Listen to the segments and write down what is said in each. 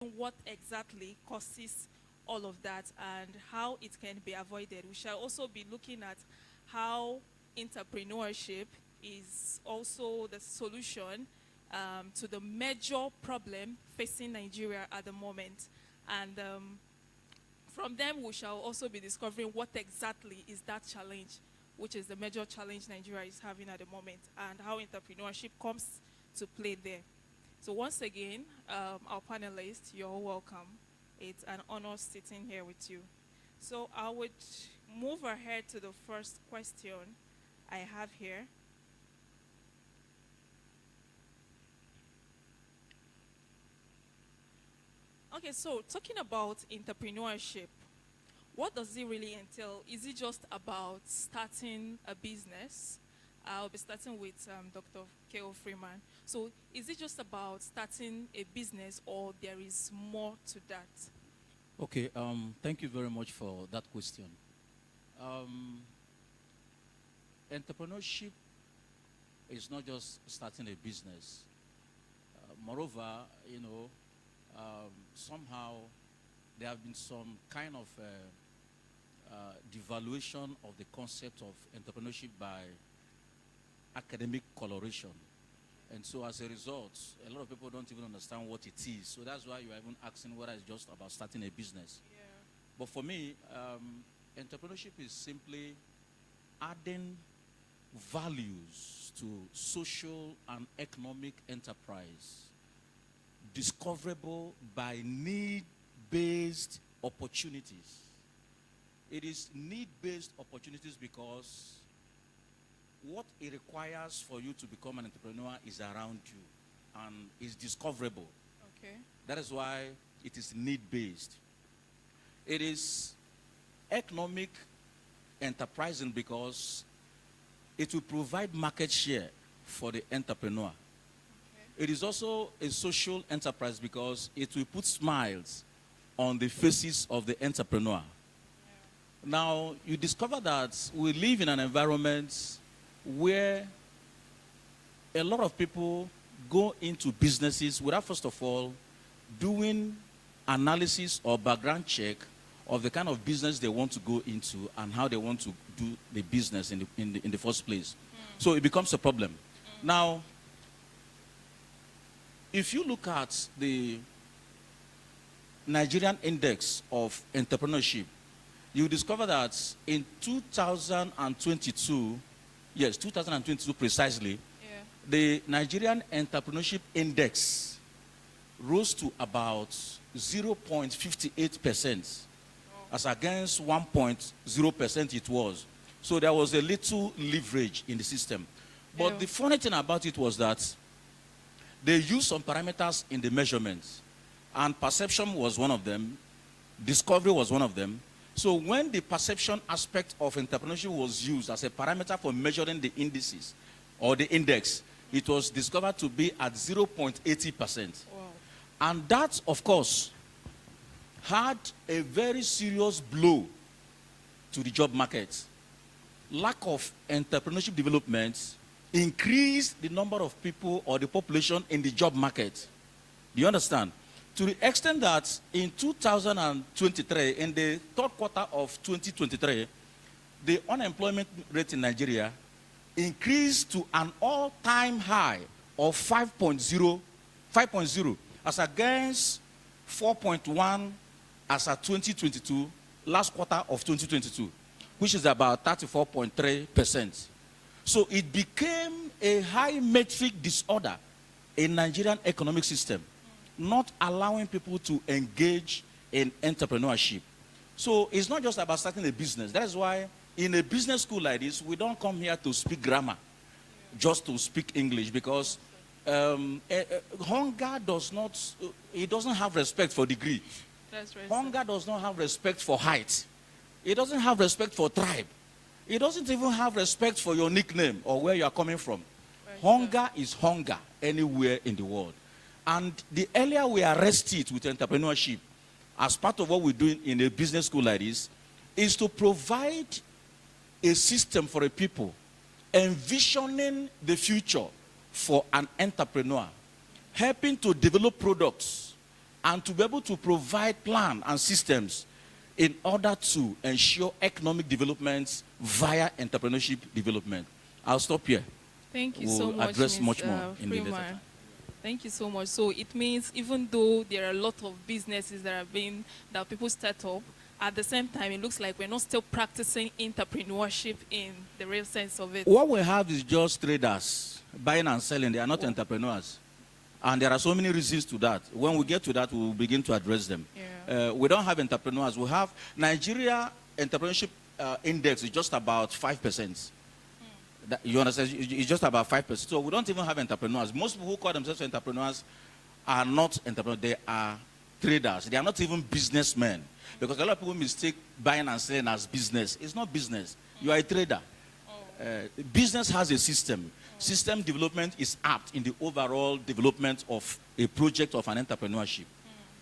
what exactly causes all of that and how it can be avoided. We shall also be looking at how entrepreneurship is also the solution to the major problem facing Nigeria at the moment. And from them, we shall also be discovering what exactly is that challenge, which is the major challenge Nigeria is having at the moment, and how entrepreneurship comes to play there. So once again, our panelists, you're all welcome. It's an honor sitting here with you. So I would move ahead to the first question I have here. Okay, so talking about entrepreneurship, what does it really entail? Is it just about starting a business? I'll be starting with Dr. K.O. Freeman. So is it just about starting a business, or there is more to that? Okay, thank you very much for that question. Entrepreneurship is not just starting a business. Moreover, somehow there have been some kind of devaluation of the concept of entrepreneurship by academic coloration. And so as a result, a lot of people don't even understand what it is. So that's why you're even asking whether it's just about starting a business. Yeah. But for me, entrepreneurship is simply adding values to social and economic enterprise, discoverable by need-based opportunities. It is need-based opportunities because what it requires for you to become an entrepreneur is around you and is discoverable. Okay. That is why it is need-based. It is economic enterprising because it will provide market share for the entrepreneur. Okay. It is also a social enterprise because it will put smiles on the faces of the entrepreneur. Yeah. Now, you discover that we live in an environment where a lot of people go into businesses without, first of all, doing analysis or background check of the kind of business they want to go into and how they want to do the business in the first place. So it becomes a problem. Now, if you look at the Nigerian Index of Entrepreneurship, you discover that in 2022, yes, 2022 precisely, Yeah. the Nigerian Entrepreneurship Index rose to about 0.58%, as against 1.0% it was. So there was a little leverage in the system. But Yeah. the funny thing about it was that they used some parameters in the measurements, and perception was one of them, discovery was one of them. So when the perception aspect of entrepreneurship was used as a parameter for measuring the indices or the index, it was discovered to be at 0.80%. Wow. And that, of course, had a very serious blow to the job market. Lack of entrepreneurship development increased the number of people or the population in the job market. Do you understand? To the extent that in 2023, in the third quarter of 2023, the unemployment rate in Nigeria increased to an all-time high of 5.0, as against 4.1 as at 2022, last quarter of 2022, which is about 34.3%. So it became a high metric disorder in Nigerian economic system, not allowing people to engage in entrepreneurship. So it's not just about starting a business. That is why in a business school like this, we don't come here to speak grammar, just to speak English, because hunger does not, it doesn't have respect for degree. That's right. Hunger does not have respect for height. It doesn't have respect for tribe. It doesn't even have respect for your nickname or where you are coming from. Right, Hunger is hunger anywhere in the world. And the earlier we arrest it with entrepreneurship, as part of what we're doing in a business school like this, is to provide a system for a people envisioning the future for an entrepreneur, helping to develop products and to be able to provide plan and systems in order to ensure economic development via entrepreneurship development. I'll stop here. Thank you We'll so much, address Mr. much more in the later Freeman. time. Thank you so much. So it means even though there are a lot of businesses that people start up, at the same time, it looks like we're not still practicing entrepreneurship in the real sense of it. What we have is just traders buying and selling. They are not entrepreneurs. And there are so many reasons to that. When we get to that, we will begin to address them. Yeah. We don't have entrepreneurs. We have Nigeria entrepreneurship index is just about 5%. You understand? It's just about 5%. So we don't even have entrepreneurs. Most people who call themselves entrepreneurs are not entrepreneurs. They are traders. They are not even businessmen. Because a lot of people mistake buying and selling as business. It's not business. You are a trader. Business has a system. System development is apt in the overall development of a project of an entrepreneurship.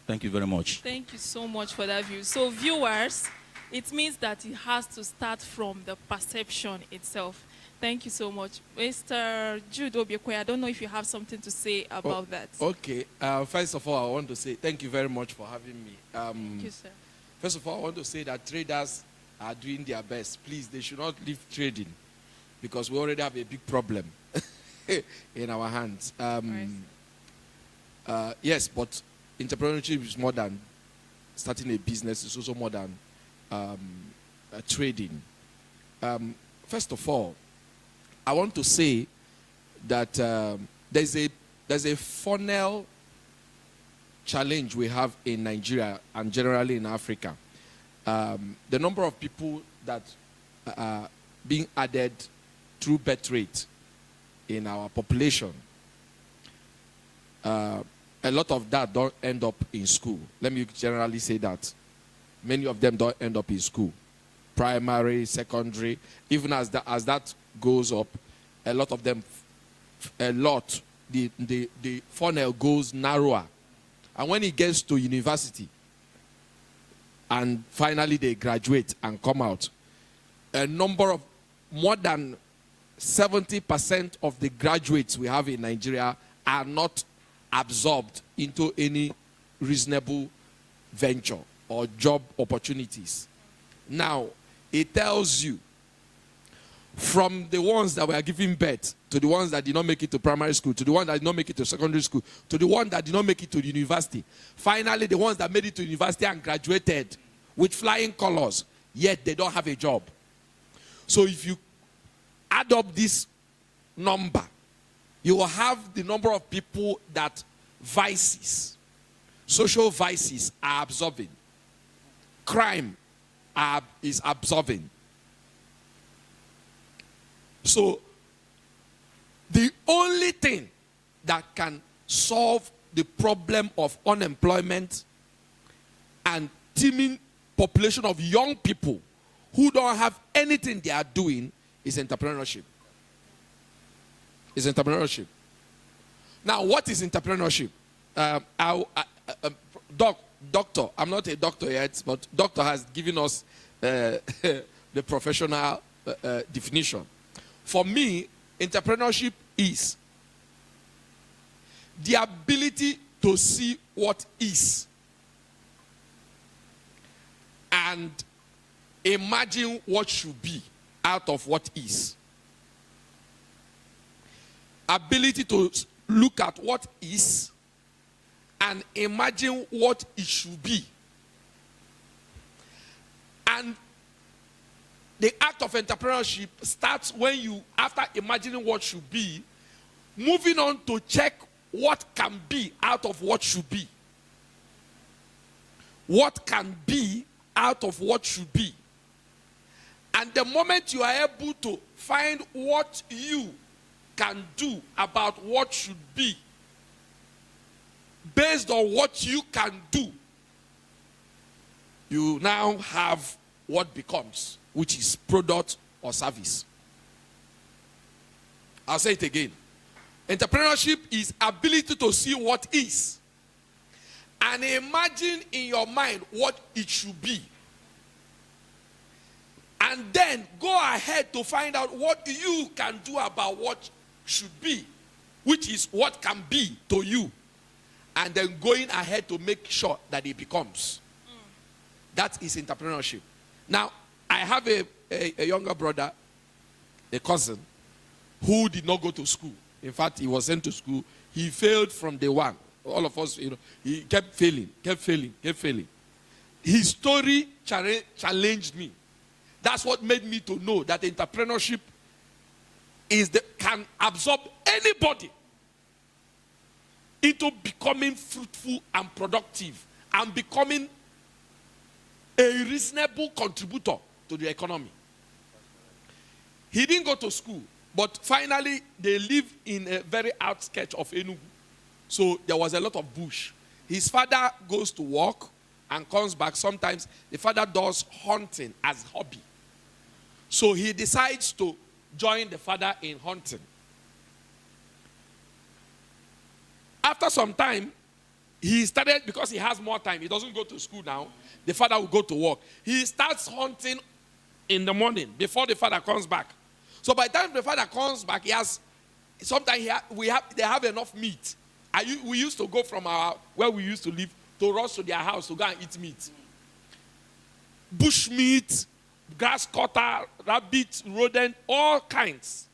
Thank you very much. Thank you so much for that view. So viewers, it means that it has to start from the perception itself. Thank you so much. Mr. Jude Obiekwe, I don't know if you have something to say about that. Okay. First of all, I want to say thank you very much for having me. Thank you, sir. First of all, I want to say that traders are doing their best. Please, they should not leave trading because we already have a big problem in our hands. Yes, but entrepreneurship is more than starting a business. It's also more than trading. First of all, I want to say that there's a funnel challenge we have in Nigeria and generally in Africa. The number of people that are being added through birth rate in our population, a lot of that don't end up in school. Let me generally say that. Many of them don't end up in school. Primary, secondary, even as that goes up, a lot of them, the funnel goes narrower. And when it gets to university, and finally they graduate and come out, a number of more than 70% of the graduates we have in Nigeria are not absorbed into any reasonable venture or job opportunities. Now, it tells you from the ones that were giving birth to the ones that did not make it to primary school, to the ones that did not make it to secondary school, to the ones that did not make it to the university. Finally, the ones that made it to university and graduated with flying colors, yet they don't have a job. So if you add up this number, you will have the number of people that vices, social vices are absorbing. Crime is absorbing. So the only thing that can solve the problem of unemployment and teeming population of young people who don't have anything they are doing is entrepreneurship. Is entrepreneurship. Now, what is entrepreneurship? Doctor, I'm not a doctor yet, but doctor has given us the professional definition. For me, entrepreneurship is the ability to see what is and imagine what should be out of what is. Ability to look at what is and imagine what it should be. And the act of entrepreneurship starts when you, after imagining what should be, moving on to check what can be out of what should be. What can be out of what should be. And the moment you are able to find what you can do about what should be, based on what you can do, you now have what becomes, which is product or service. I'll say it again. Entrepreneurship is ability to see what is and imagine in your mind what it should be. And then go ahead to find out what you can do about what should be, which is what can be to you. and then going ahead to make sure that it becomes. That is entrepreneurship. Now, I have a younger brother, a cousin, who did not go to school. In fact, he was sent to school. He failed from day one. All of us, he kept failing. His story challenged me. That's what made me to know that entrepreneurship can absorb anybody into becoming fruitful and productive and becoming a reasonable contributor to the economy. He didn't go to school, but finally they live in a very outskirts of Enugu. So there was a lot of bush. His father goes to work and comes back. Sometimes the father does hunting as hobby. So he decides to join the father in hunting. After some time, he started, because he has more time, he doesn't go to school now, the father will go to work. He starts hunting in the morning before the father comes back. So by the time the father comes back, they have enough meat. We used to go from where we used to live to rush to their house to go and eat meat. Bush meat, grass cutter, rabbit, rodent, all kinds.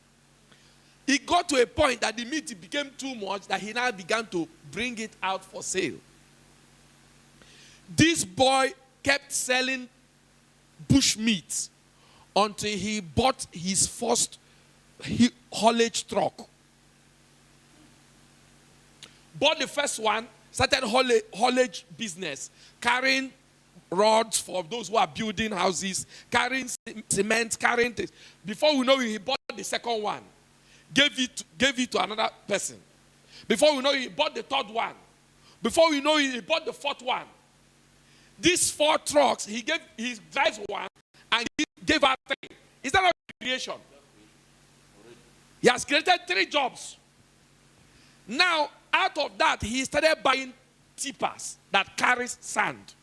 It got to a point that the meat became too much that he now began to bring it out for sale. This boy kept selling bush meat until he bought his first haulage truck. Bought the first one, started haulage business, carrying rods for those who are building houses, carrying cement, carrying things. Before we know it, he bought the second one, gave it to another person. Before we know it, he bought the third one. Before we know it, he bought the fourth one. These 4 trucks, he drives one and he gave out 3. Is that not creation? He has created 3 jobs. Now, out of that, he started buying tippers that carries sand.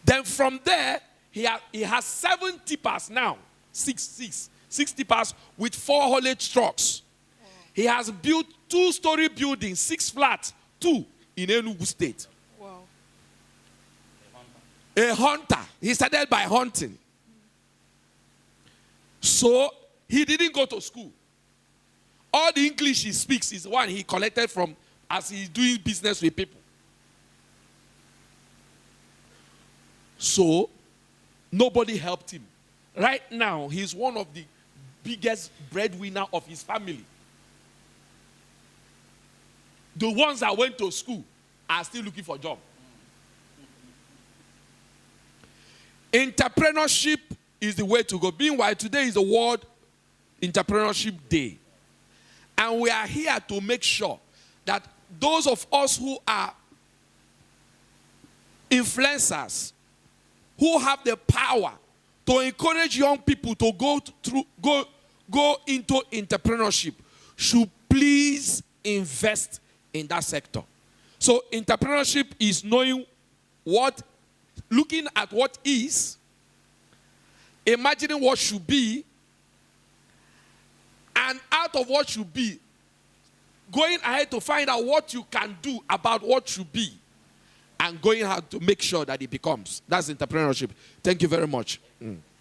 Then from there, he has 7 tippers now. 6 tippers with 4 haulage trucks. Wow. He has built 2-story buildings, 6 flats, 2 in Enugu State. Wow. A hunter. He started by hunting. So, he didn't go to school. All the English he speaks is one he collected from as he's doing business with people. So, nobody helped him. Right now, he's one of the biggest breadwinner of his family. The ones that went to school are still looking for a job. Entrepreneurship is the way to go. Meanwhile, today is the World Entrepreneurship Day. And we are here to make sure that those of us who are influencers, who have the power to encourage young people to go into entrepreneurship, should please invest in that sector. So entrepreneurship is looking at what is, imagining what should be, and out of what should be, going ahead to find out what you can do about what should be, and going ahead to make sure that it becomes. That's entrepreneurship. Thank you very much.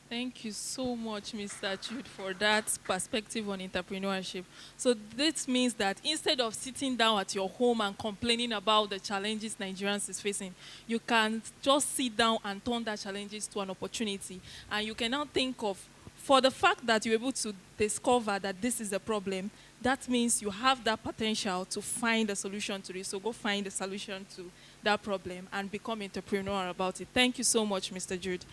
Thank you so much, Mr. Jude, for that perspective on entrepreneurship. So this means that instead of sitting down at your home and complaining about the challenges Nigerians is facing, you can just sit down and turn that challenges to an opportunity. And you can now think of, for the fact that you're able to discover that this is a problem, that means you have that potential to find a solution to it. So go find a solution to that problem and become entrepreneur about it. Thank you so much, Mr. Jude.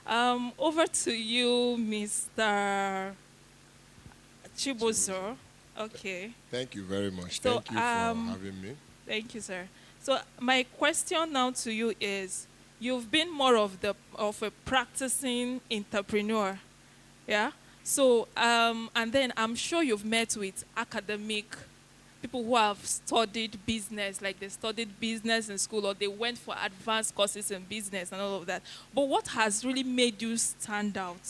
Over to you, Mr. Chibozo. Okay. Thank you very much. So, thank you for having me. Thank you, sir. So my question now to you is, you've been more of a practicing entrepreneur, yeah? So, and then I'm sure you've met with academic people who have studied business, like they studied business in school, or they went for advanced courses in business and all of that. But what has really made you stand out?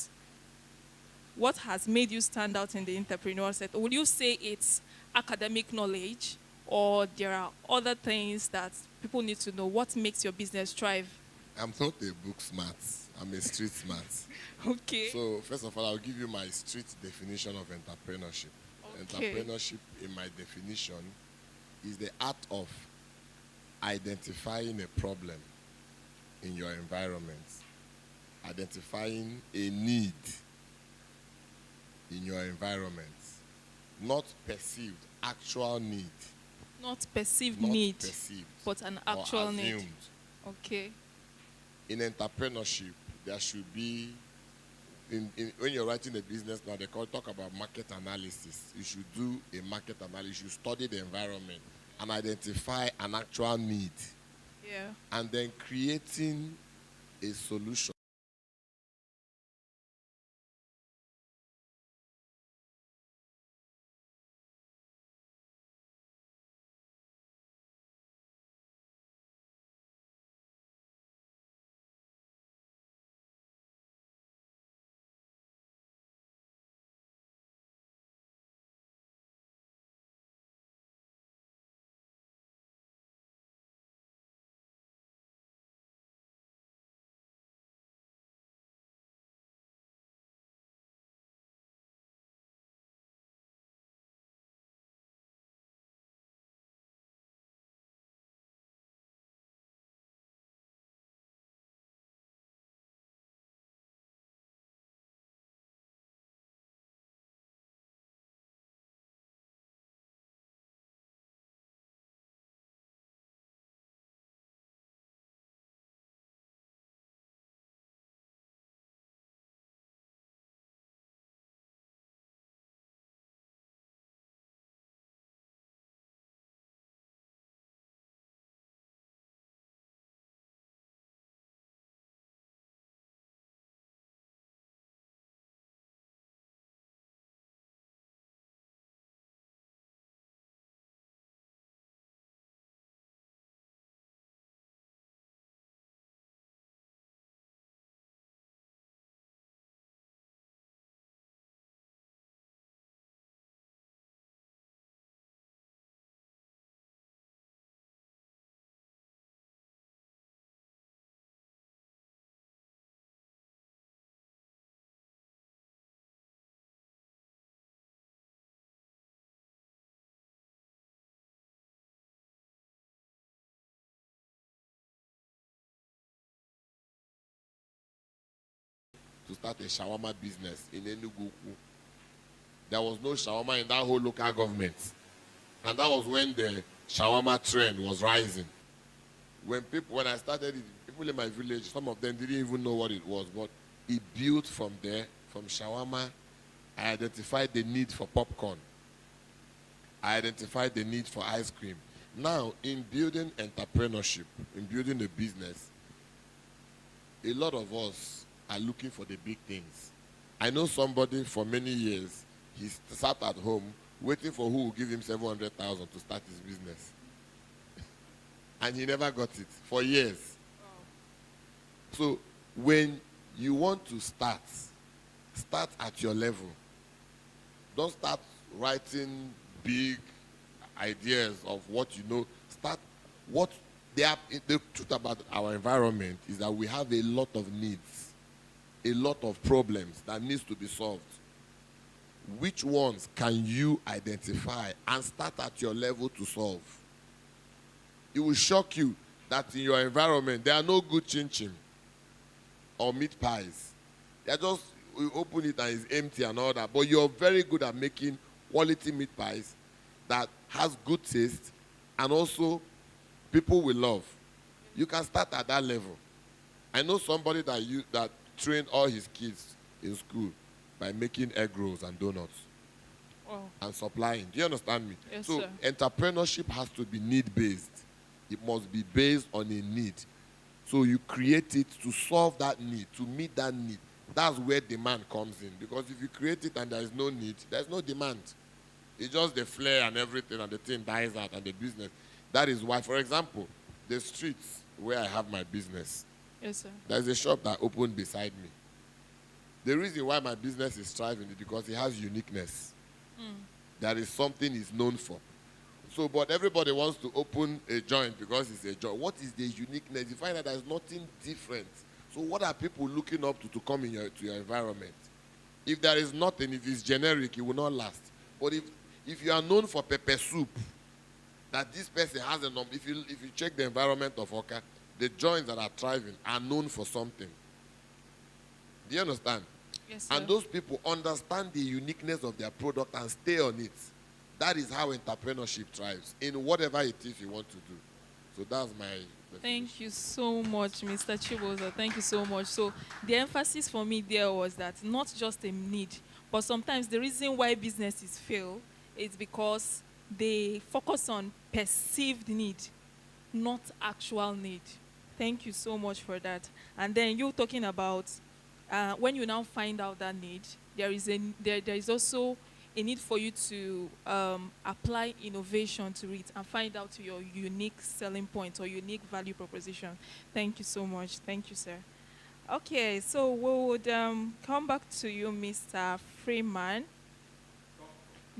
What has made you stand out in the entrepreneurial sector? Would you say it's academic knowledge, or there are other things that people need to know? What makes your business thrive? I'm not a book smart. I'm a street smart. Okay. So first of all, I'll give you my street definition of entrepreneurship. Okay. Entrepreneurship, in my definition, is the art of identifying a problem in your environment, identifying a need in your environment, not perceived, actual need. Not perceived Not need, perceived but an or actual need. assumed. Okay. In entrepreneurship, there should be, when you're writing a business now, they talk about market analysis. You should do a market analysis. You should study the environment and identify an actual need. Yeah. And then creating a solution. To start a shawarma business in Enugu. There was no shawarma in that whole local government. And that was when the shawarma trend was rising. When I started it, people in my village, some of them didn't even know what it was, but it built from there, from shawarma. I identified the need for popcorn. I identified the need for ice cream. Now, in building entrepreneurship, in building a business, a lot of us are looking for the big things. I know somebody for many years, he sat at home waiting for who will give him 700,000 to start his business. And he never got it for years. So when you want to start at your level. Don't start writing big ideas of what you know. Start what the truth about our environment is that we have a lot of needs, a lot of problems that needs to be solved. Which ones can you identify and start at your level to solve? It will shock you that in your environment there are no good chin-chin or meat pies. They're just, you open it and it's empty and all that. But you're very good at making quality meat pies that has good taste and also people will love. You can start at that level. I know somebody that trained all his kids in school by making egg rolls and donuts. Wow. And supplying. Do you understand me? Yes, so sir. Entrepreneurship has to be need-based. It must be based on a need. So you create it to solve that need, to meet that need. That's where demand comes in. Because if you create it and there is no need, there's no demand. It's just the flair and everything and the thing dies out and the business. That is why, for example, the streets where I have my business, Yes, sir. there's a shop that opened beside me. The reason why my business is thriving is because it has uniqueness. That is something it's known for. So, but everybody wants to open a joint because it's a joint. What is the uniqueness? You find that there's nothing different. So what are people looking up to come in to your environment? If there is nothing, if it's generic, it will not last. But if you are known for pepper soup, that this person has a number, if you check the environment of Oka, the joints that are thriving are known for something. Do you understand? Yes, sir. And those people understand the uniqueness of their product and stay on it. That is how entrepreneurship thrives in whatever it is you want to do. So that's my definition. Thank you so much, Mr. Chiboza. Thank you so much. So the emphasis for me there was that not just a need, but sometimes the reason why businesses fail is because they focus on perceived need, not actual need. Thank you so much for that. And then you talking about when you now find out that need, there is also a need for you to apply innovation to it and find out your unique selling point or unique value proposition. Thank you so much. Thank you, sir. Okay, so we would come back to you, Mr. Freeman.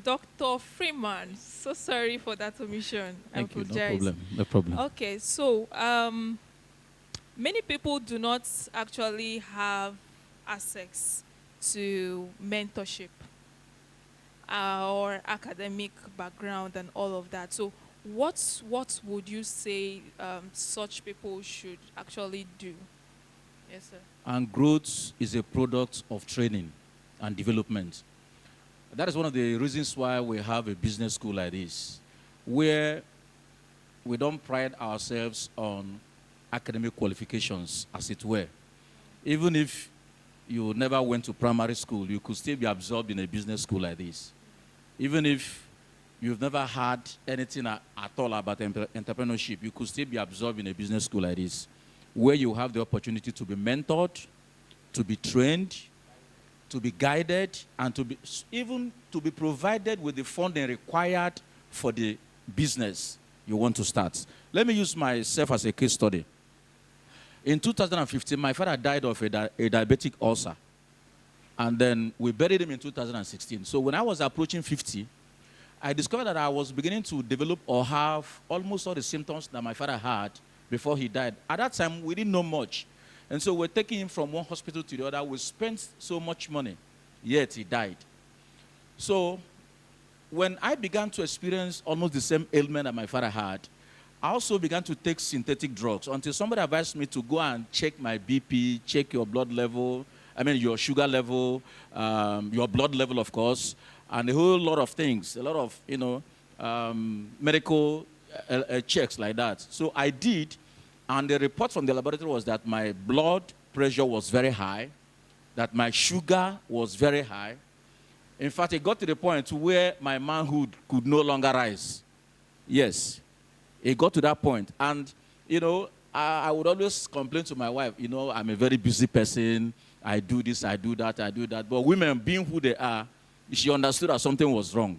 Dr. Freeman, so sorry for that omission. Thank you, apologize. no problem. Okay, so many people do not actually have access to mentorship or academic background and all of that. So what would you say such people should actually do? Yes, sir. And growth is a product of training and development. That is one of the reasons why we have a business school like this, where we don't pride ourselves on academic qualifications, as it were. Even if you never went to primary school, you could still be absorbed in a business school like this. Even if you've never had anything at all about entrepreneurship, you could still be absorbed in a business school like this, where you have the opportunity to be mentored, to be trained, to be guided, and even to be provided with the funding required for the business you want to start. Let me use myself as a case study. In 2015, my father died of a diabetic ulcer. And then we buried him in 2016. So when I was approaching 50, I discovered that I was beginning to develop or have almost all the symptoms that my father had before he died. At that time, we didn't know much. And so we're taking him from one hospital to the other. We spent so much money, yet he died. So when I began to experience almost the same ailment that my father had, I also began to take synthetic drugs until somebody advised me to go and check my BP, check your blood level, your sugar level, your blood level, of course, and a whole lot of things, a lot of, medical checks like that. So I did, and the report from the laboratory was that my blood pressure was very high, that my sugar was very high. In fact, it got to the point where my manhood could no longer rise. Yes, it got to that point. And, I would always complain to my wife, I'm a very busy person. I do this, I do that, I do that. But women, being who they are, she understood that something was wrong.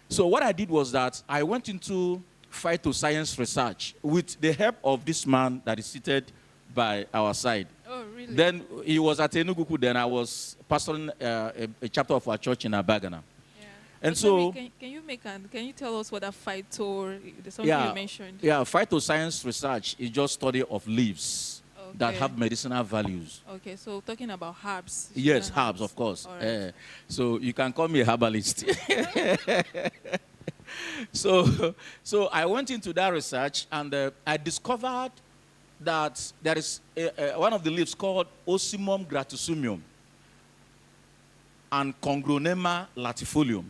So what I did was that I went into phytoscience research with the help of this man that is seated by our side. Oh, really? Then he was at Enugu, then I was pastoring a chapter of our church in Abagana. Yeah. And so can you tell us what that something you mentioned? Yeah, phytoscience research is just study of leaves that have medicinal values. Okay, so talking about herbs. Yes, herbs, of course. Right. So you can call me a herbalist. So I went into that research, and I discovered that there is one of the leaves called Ocimum gratusumium and Congronema latifolium.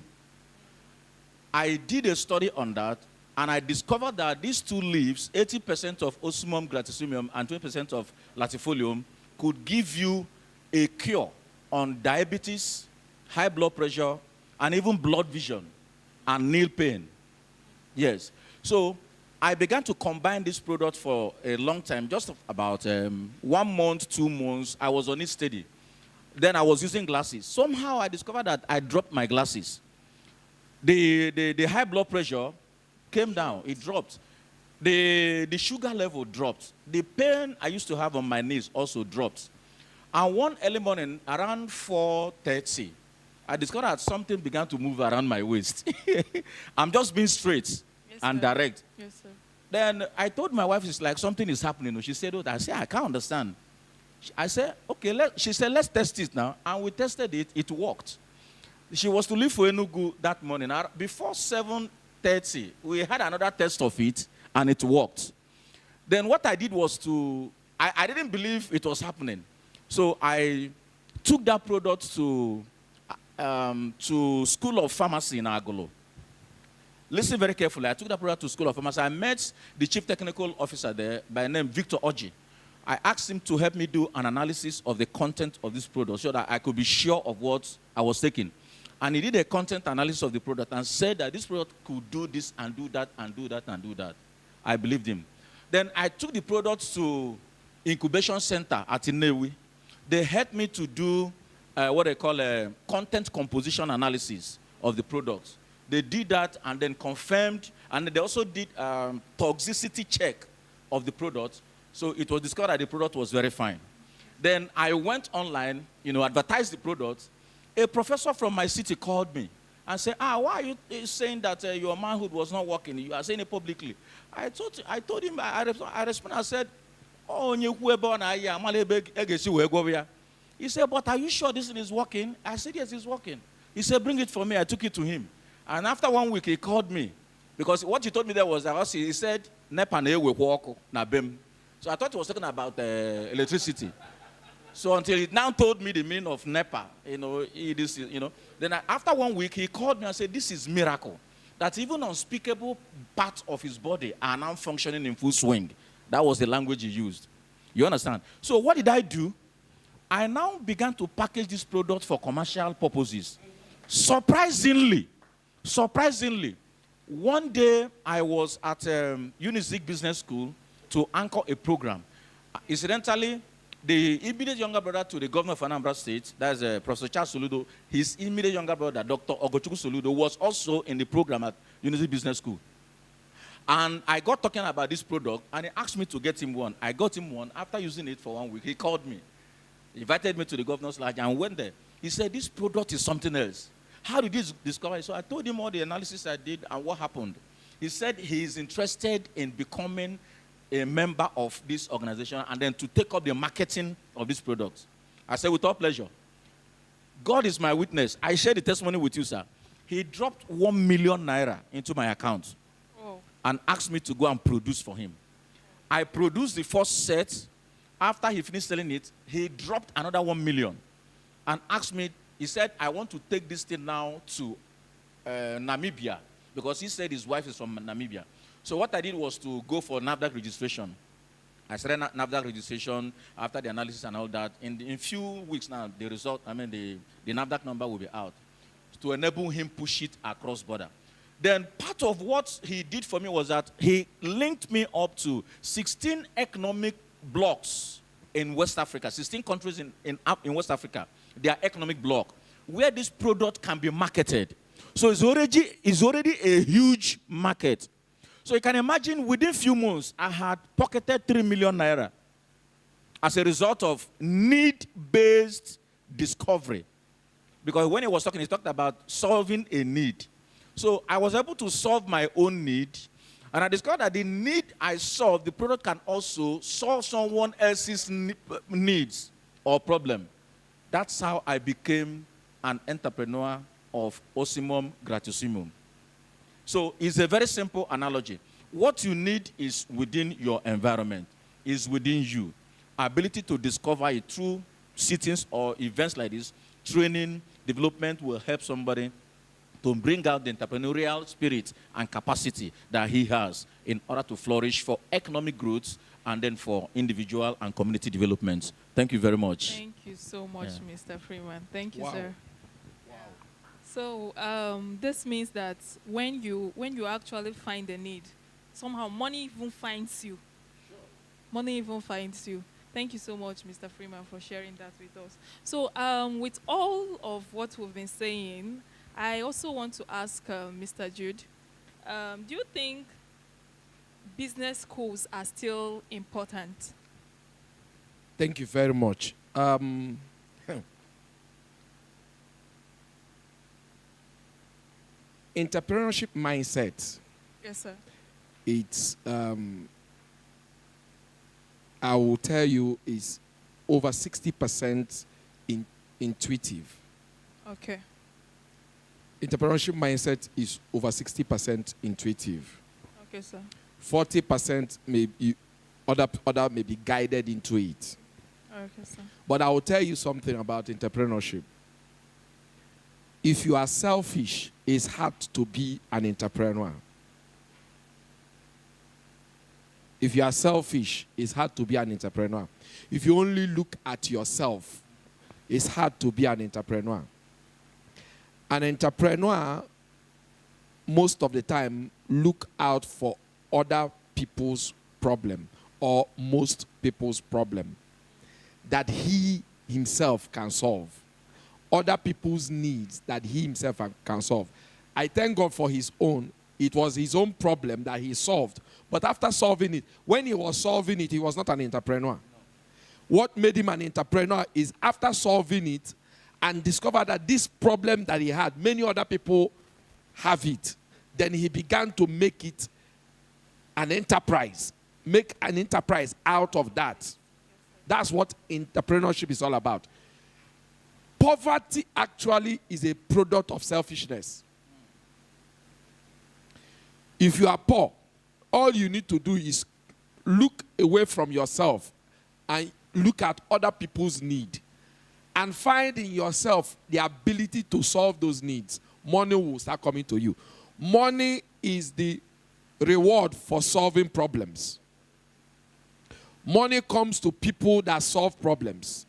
I did a study on that, and I discovered that these two leaves, 80% of Ocimum gratusumium and 20% of latifolium, could give you a cure on diabetes, high blood pressure, and even blood vision and nail pain. Yes. So I began to combine this product for a long time, just about 1 month, 2 months. I was on it steady. Then I was using glasses. Somehow I discovered that I dropped my glasses. The high blood pressure came down. It dropped. The sugar level dropped. The pain I used to have on my knees also dropped. And one early morning, around 4:30, I discovered that something began to move around my waist. I'm just being straight. Yes, and sir. direct. Yes, sir. Then I told my wife, it's like something is happening. She said, oh, I said, I can't understand. I said, okay, she said, let's test it now. And we tested it, it worked. She was to leave for Enugu that morning. Before 7:30, we had another test of it, and it worked. Then what I did was I didn't believe it was happening. So I took that product to School of Pharmacy in Agolo. Listen very carefully. I took that product to School of Pharmacy. I met the chief technical officer there by name Victor Oji. I asked him to help me do an analysis of the content of this product so that I could be sure of what I was taking. And he did a content analysis of the product and said that this product could do this and do that and do that and do that. I believed him. Then I took the product to Incubation Center at Inewi. They helped me to do what they call a content composition analysis of the product. They did that and then confirmed, and they also did toxicity check of the product. So it was discovered that the product was very fine. Then I went online, advertised the product. A professor from my city called me and said, why are you saying that your manhood was not working? You are saying it publicly. I told him, I responded, I said, he said, but are you sure this thing is working? I said, yes, it's working. He said, bring it for me. I took it to him. And after 1 week, he called me. Because what he told me there was that he said, Nepa na ewe kwoko na bem. So I thought he was talking about electricity. So until he now told me the meaning of NEPA, Then after 1 week, he called me and said, this is miracle. That even unspeakable parts of his body are now functioning in full swing. That was the language he used. You understand? So what did I do? I now began to package this product for commercial purposes. Surprisingly, one day I was at Unizik Business School to anchor a program. Incidentally, the immediate younger brother to the governor of Anambra State, that's Professor Charles Soludo, his immediate younger brother, Dr. Ogochukwu Soludo, was also in the program at Unizik Business School. And I got talking about this product, and he asked me to get him one. I got him one. After using it for 1 week, he called me. He invited me to the governor's lodge and went there. He said, this product is something else. How did you discover it? So I told him all the analysis I did and what happened. He said he is interested in becoming a member of this organization and then to take up the marketing of this product. I said, with all pleasure. God is my witness. I share the testimony with you, sir. He dropped 1 million naira into my account and asked me to go and produce for him. I produced the first set. After he finished selling it, he dropped another 1 million and asked me, he said, I want to take this thing now to Namibia because he said his wife is from Namibia. So what I did was to go for NAFDAC registration. I started NAFDAC registration after the analysis and all that. In few weeks now, the result, the NAFDAC number will be out to enable him push it across border. Then part of what he did for me was that he linked me up to 16 economic blocks in West Africa, 16 countries in West Africa. Their economic bloc, where this product can be marketed. So it's already a huge market. So you can imagine within a few months, I had pocketed 3 million naira as a result of need-based discovery. Because when he was talking, he talked about solving a need. So I was able to solve my own need, and I discovered that the need I solved, the product can also solve someone else's needs or problem. That's how I became an entrepreneur of Osimum Gratusimum. So it's a very simple analogy. What you need is within your environment, is within you. Ability to discover it through sittings or events like this, training, development will help somebody to bring out the entrepreneurial spirit and capacity that he has in order to flourish for economic growth and then for individual and community development. Thank you very much. Thank you so much, Mr. Freeman. Thank you, Wow. sir. So this means that when you actually find a need, somehow money even finds you. Sure. Money even finds you. Thank you so much, Mr. Freeman, for sharing that with us. So with all of what we've been saying, I also want to ask Mr. Jude, do you think business schools are still important? Thank you very much. Entrepreneurship mindset Yes, sir. It's, I will tell you, is over 60% intuitive. Okay. Entrepreneurship mindset is over 60% intuitive. Okay, sir. 40% may be, other may be guided into it. Okay, sir. But I will tell you something about entrepreneurship. If you are selfish, it's hard to be an entrepreneur. If you are selfish, it's hard to be an entrepreneur. If you only look at yourself, it's hard to be an entrepreneur. An entrepreneur, most of the time, look out for other people's problem or most people's problem that he himself can solve. Other people's needs that he himself can solve. I thank God for his own. It was his own problem that he solved. But after solving it, when he was solving it, he was not an entrepreneur. No. What made him an entrepreneur is after solving it and discovered that this problem that he had, many other people have it. Then he began to make it an enterprise. Make an enterprise out of that. That's what entrepreneurship is all about. Poverty actually is a product of selfishness. If you are poor, all you need to do is look away from yourself and look at other people's need and find in yourself the ability to solve those needs. Money will start coming to you. Money is the reward for solving problems. Money comes to people that solve problems.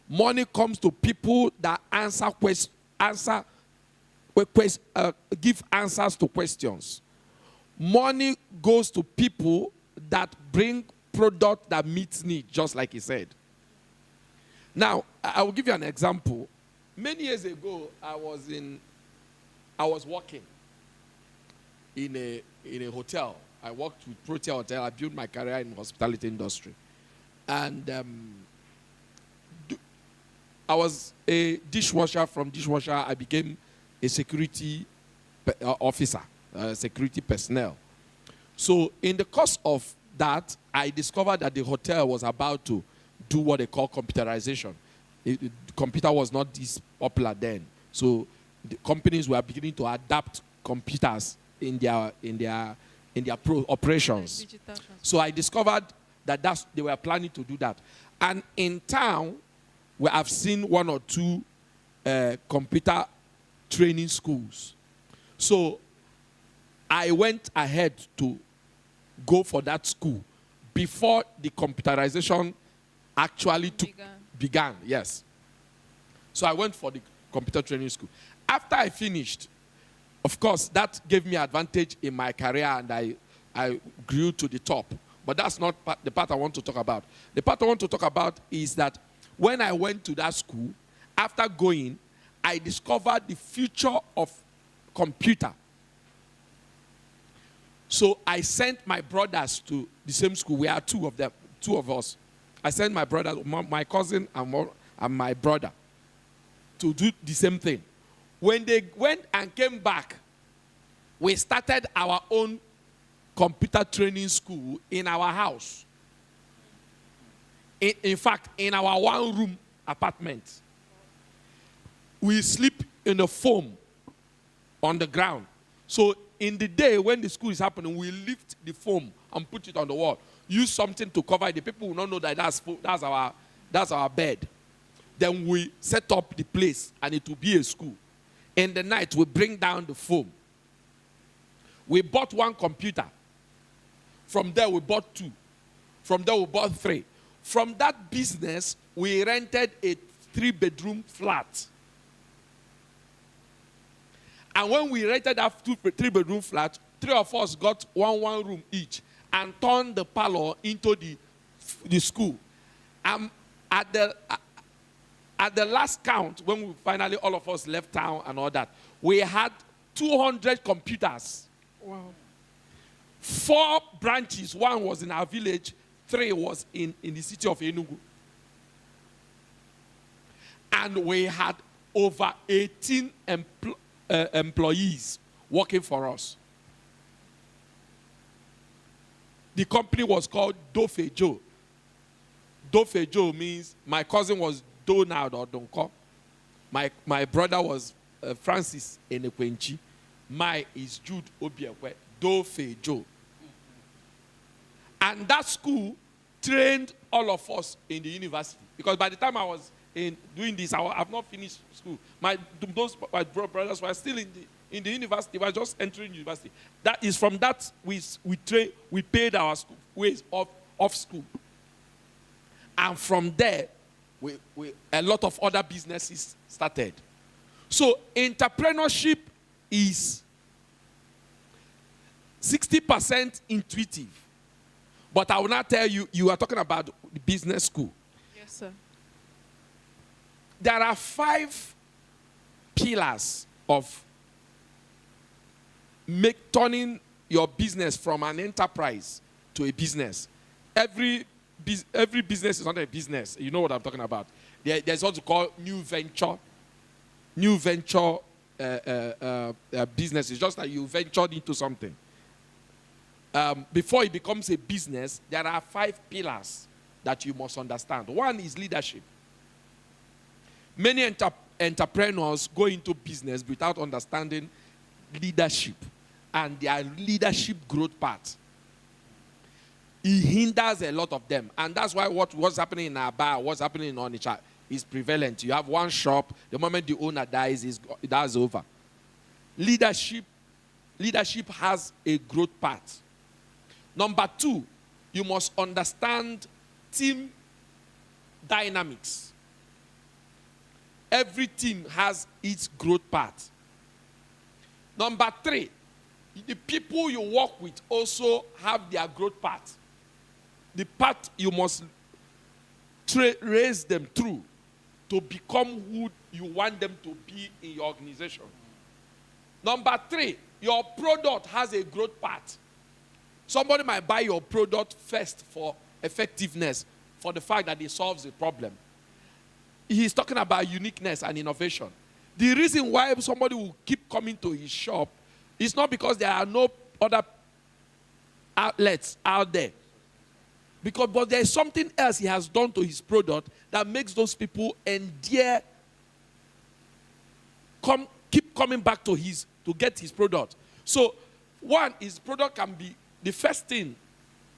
Money comes to people that give answers to questions. Money goes to people that bring product that meets need, just like he said. Now, I will give you an example. Many years ago, I was working in a hotel. I worked with Protea Hotel. I built my career in the hospitality industry. And I was a dishwasher. From dishwasher, I became a security officer, security personnel. So in the course of that, I discovered that the hotel was about to do what they call computerization. The computer was not this popular then. So the companies were beginning to adapt computers in their operations. So I discovered that they were planning to do that. And in town, we have seen one or two computer training schools. So I went ahead to go for that school before the computerization actually began. Yes. So I went for the computer training school. After I finished, of course, that gave me advantage in my career and I grew to the top. But that's not the part I want to talk about. The part I want to talk about is that when I went to that school, after going, I discovered the future of computer. So I sent my brothers to the same school. We are two of us. I sent my brother, my cousin and my brother to do the same thing. When they went and came back, we started our own computer training school in our house. In fact, in our one-room apartment. We sleep in a foam on the ground. So in the day when the school is happening, we lift the foam and put it on the wall. Use something to cover it. The people will not know that that's our bed. Then we set up the place and it will be a school. In the night, we bring down the foam. We bought one computer. From there, we bought two. From there, we bought three. From that business, we rented a 3-bedroom flat. And when we rented that 3-bedroom flat, 3 of us got one room each and turned the parlor into the school. At the last count, when we finally all of us left town and all that, we had 200 computers. Wow. 4 branches. 1 was in our village. 3 was in the city of Enugu. And we had over 18 employees working for us. The company was called Dofejo. Dofejo means my cousin was Donald or Donko. My brother was Francis Enekwenchi. My is Jude Obiekwe. Dofejo. And that school trained all of us in the university. Because by the time I was doing this, I have not finished school. My brothers were still in the university. We were just entering university. That is from that we paid our school ways off school. And from there, a lot of other businesses started. So entrepreneurship is 60% intuitive. But I will not tell you, you are talking about the business school. Yes, sir. There are 5 pillars of turning your business from an enterprise to a business. Every business is not a business. You know what I'm talking about. There's what you call new venture. New venture business. It's just that you ventured into something. Before it becomes a business, there are 5 pillars that you must understand. One is leadership. Many entrepreneurs go into business without understanding leadership and their leadership growth path. It hinders a lot of them. And that's why what's happening in Aba, what's happening in Onitsha is prevalent. You have one shop, the moment the owner dies, that's over. Leadership has a growth path. Number 2, you must understand team dynamics. Every team has its growth path. Number 3, the people you work with also have their growth path. The path you must raise them through to become who you want them to be in your organization. Number 3, your product has a growth path. Somebody might buy your product first for effectiveness, for the fact that it solves a problem. He's talking about uniqueness and innovation. The reason why somebody will keep coming to his shop is not because there are no other outlets out there. But there's something else he has done to his product that makes those people keep coming back to get his product. So, one, his product can be, the first thing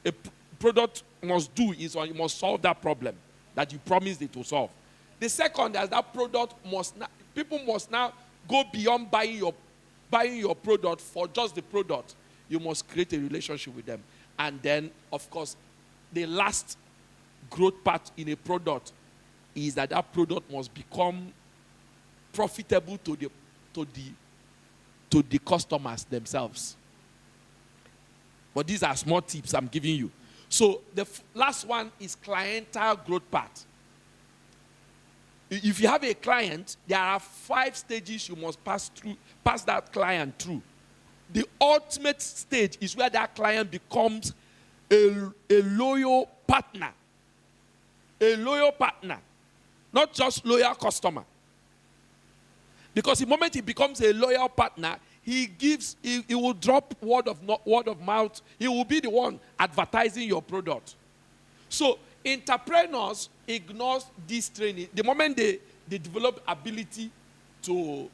a product must do is you must solve that problem that you promised it to solve. The second is that people must now go beyond buying your product for just the product. You must create a relationship with them. And then, of course, the last growth path in a product is that product must become profitable to the customers themselves. But these are small tips I'm giving you. So the last one is clientele growth path. If you have a client, there are 5 stages you must pass that client through. The ultimate stage is where that client becomes a loyal partner. A loyal partner. Not just loyal customer. Because the moment he becomes a loyal partner, he will drop word of mouth. He will be the one advertising your product. So entrepreneurs ignore this training. The moment they develop ability to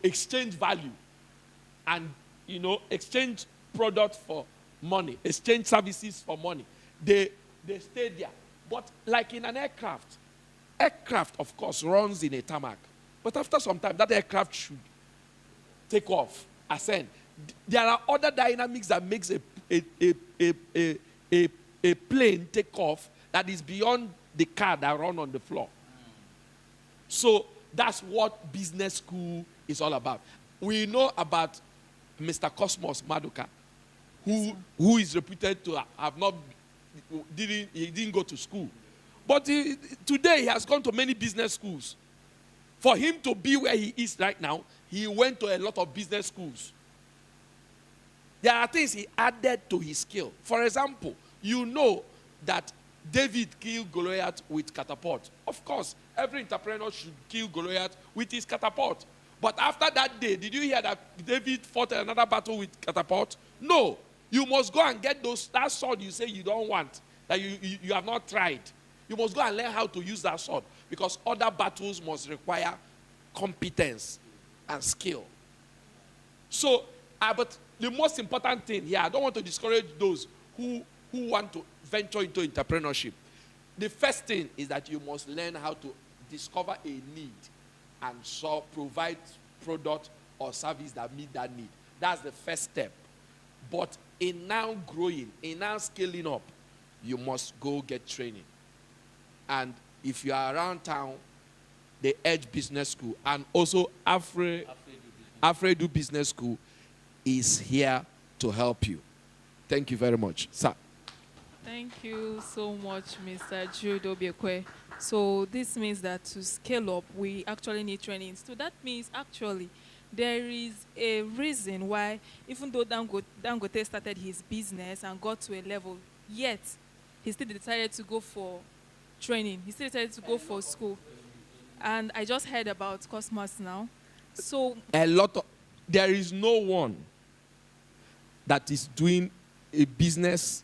exchange value and exchange product for money, exchange services for money, they stay there. But like in an aircraft of course runs in a tarmac. But after some time, that aircraft should take off, ascend. There are other dynamics that makes a plane take off that is beyond the car that run on the floor. So that's what business school is all about. We know about Mr. Cosmos Maduka, who is reputed to have he didn't go to school. But today he has gone to many business schools. For him to be where he is right now, he went to a lot of business schools. There are things he added to his skill. For example, you know that David killed Goliath with catapult. Of course, every entrepreneur should kill Goliath with his catapult. But after that day, did you hear that David fought another battle with catapult? No. You must go and get that sword you say you don't want, that you have not tried. You must go and learn how to use that sword, because other battles must require competence and skill. So, but the most important thing here, I don't want to discourage those who want to venture into entrepreneurship. The first thing is that you must learn how to discover a need and provide product or service that meet that need. That's the first step. But in now growing, in now scaling up, you must go get training. And if you are around town, the Edge Business School and also Afredu Business School is here to help you. Thank you very much, sir. Thank you so much, Mr. Jude Obiekwe. So this means that to scale up, we actually need training. So that means actually there is a reason why, even though Dangote started his business and got to a level, yet he still decided to go for training. He still decided to go for school. And I just heard about Cosmos now. So there is no one that is doing a business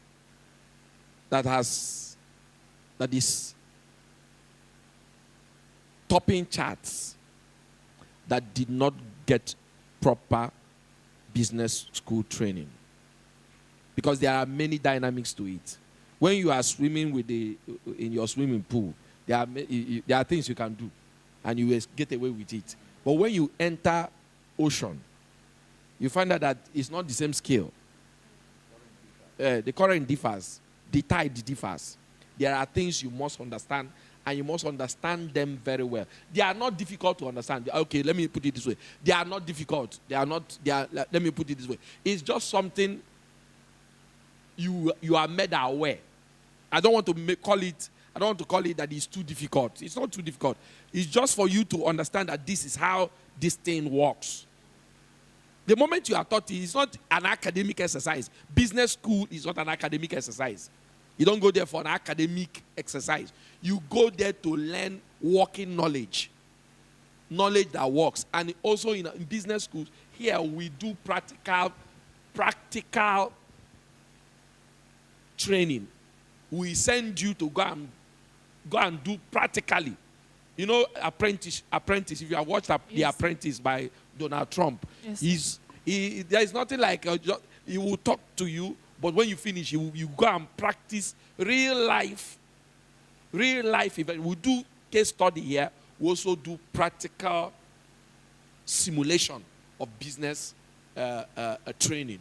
that is topping charts that did not get proper business school training. Because there are many dynamics to it. When you are swimming in your swimming pool, there are things you can do and you will get away with it. But when you enter ocean, you find out that it's not the same scale. The current differs. The tide differs. There are things you must understand, and you must understand them very well. They are not difficult to understand. Okay, let me put it this way. They are not difficult. Let me put it this way. It's just something you are made aware. I don't want to call it that it's too difficult. It's not too difficult. It's just for you to understand that this is how this thing works. The moment you are taught it, it's not an academic exercise. Business school is not an academic exercise. You don't go there for an academic exercise. You go there to learn working knowledge. Knowledge that works. And also in business schools, here we do practical training. We send you to go and do practically. You know, Apprentice, if you have watched The Apprentice by Donald Trump, yes, there is nothing like, he will talk to you, but when you finish, you go and practice real life event. We do case study here. We also do practical simulation of business training.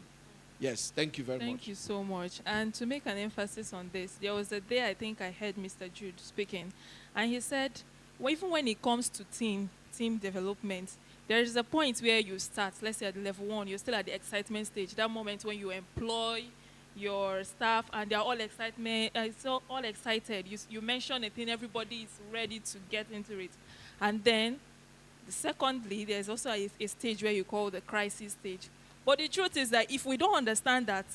Yes, thank you very much. Thank you so much. And to make an emphasis on this, there was a day I think I heard Mr. Jude speaking, and he said, even when it comes to team development, there is a point where you start, let's say at level 1, you're still at the excitement stage, that moment when you employ your staff and they're all all excited. You mention a thing, everybody is ready to get into it. And then, secondly, there's also a stage where you call the crisis stage. But the truth is that if we don't understand that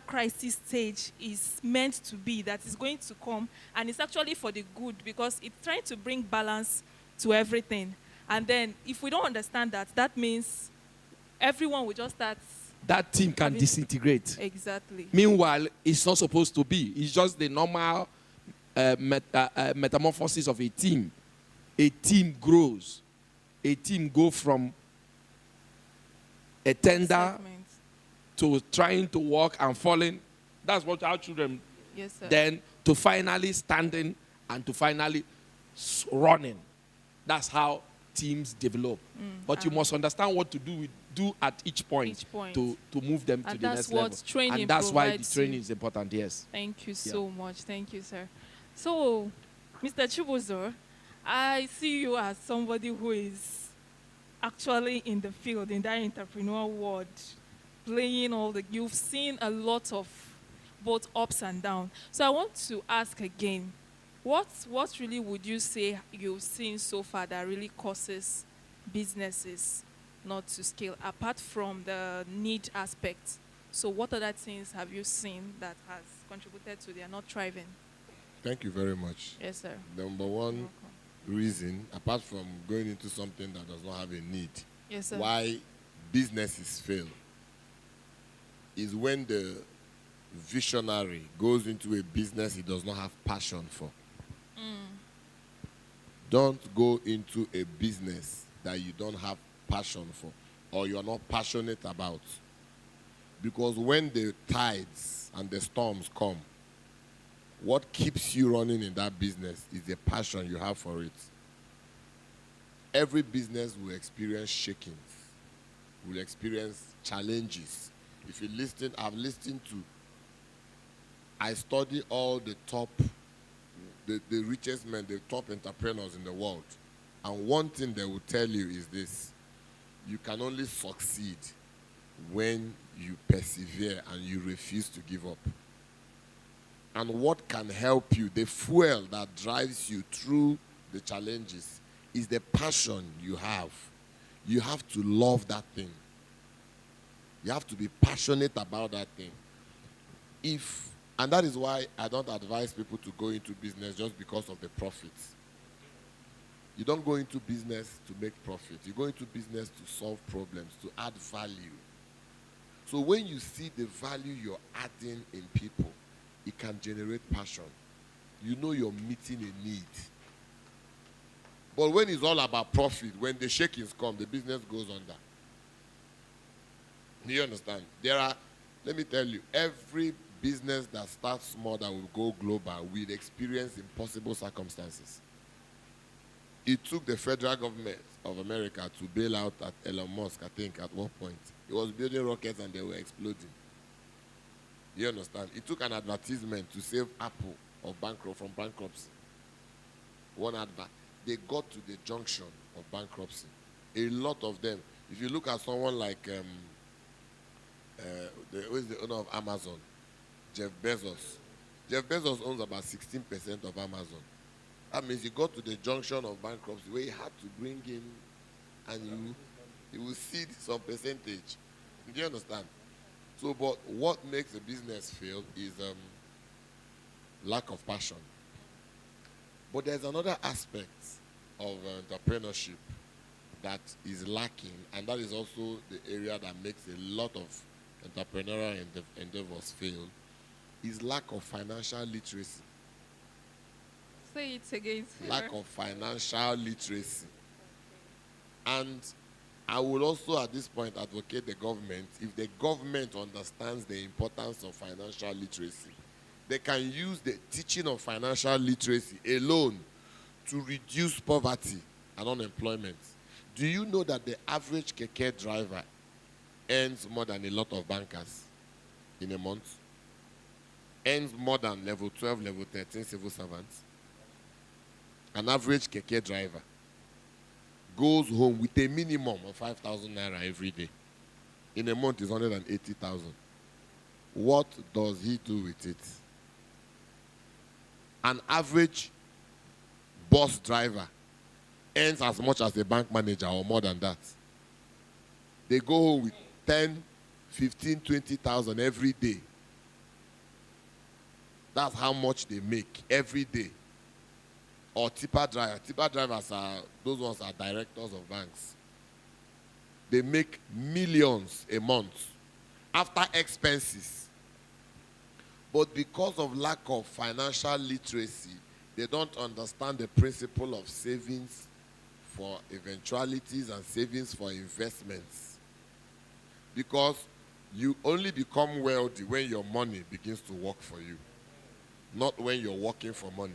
crisis stage is meant to be, that is going to come, and it's actually for the good, because it's trying to bring balance to everything. And then if we don't understand that means everyone will just start. That team can disintegrate. Exactly. Meanwhile, it's not supposed to be. It's just the normal metamorphosis of a team. A team grows. A team goes from a tender to trying to walk and falling. That's what our children. Yes, sir. Then to finally standing and to finally running. That's how teams develop. But you must understand what to do at each point. To move them to the next level. And that's why the training is important, yes. Thank you so much. Thank you, sir. So, Mr. Chibuzo, I see you as somebody who is actually in the field, in that entrepreneurial world, playing you've seen a lot of both ups and downs. So I want to ask again, what really would you say you've seen so far that really causes businesses not to scale, apart from the need aspect? So what other things have you seen that has contributed to their not thriving? Thank you very much. Yes, sir. Number one reason, apart from going into something that does not have a need, yes, sir, why businesses fail is when the visionary goes into a business he does not have passion for. Don't go into a business that you don't have passion for or you are not passionate about. Because when the tides and the storms come, what keeps you running in that business is the passion you have for it. Every business will experience shakings, will experience challenges. If you listen, I study all the top, the richest men, the top entrepreneurs in the world. And one thing they will tell you is this: you can only succeed when you persevere and you refuse to give up. And what can help you, the fuel that drives you through the challenges, is the passion you have. You have to love that thing. You have to be passionate about that thing. And that is why I don't advise people to go into business just because of the profits. You don't go into business to make profit. You go into business to solve problems, to add value. So when you see the value you're adding in people, it can generate passion. You know you're meeting a need. But when it's all about profit, when the shakings come, the business goes under. Do you understand? Let me tell you, every business that starts small that will go global will experience impossible circumstances. It took the federal government of America to bail out at Elon Musk, I think, at one point. He was building rockets and they were exploding. You understand? It took an advertisement to save Apple from bankruptcy. One advert. They got to the junction of bankruptcy. A lot of them. If you look at someone like who is the owner of Amazon? Jeff Bezos. Jeff Bezos owns about 16% of Amazon. That means he got to the junction of bankruptcy where he had to bring in, and you will cede some percentage. Do you understand? So, but what makes a business fail is lack of passion. But there's another aspect of entrepreneurship that is lacking, and that is also the area that makes a lot of entrepreneurial endeavors fail, is lack of financial literacy. Say it again, sir. Lack of financial literacy. And I would also at this point advocate the government, if the government understands the importance of financial literacy, they can use the teaching of financial literacy alone to reduce poverty and unemployment. Do you know that the average keke driver earns more than a lot of bankers in a month? Earns more than level 12, level 13 civil servants? An average keke driver goes home with a minimum of 5,000 naira every day. In a month, it's 180,000. What does he do with it? An average bus driver earns as much as a bank manager or more than that. They go home with 10, 15, 20,000 every day. That's how much they make every day. Or tipper drivers. Tipper drivers those ones are directors of banks. They make millions a month after expenses. But because of lack of financial literacy, they don't understand the principle of savings for eventualities and savings for investments. Because you only become wealthy when your money begins to work for you, not when you're working for money.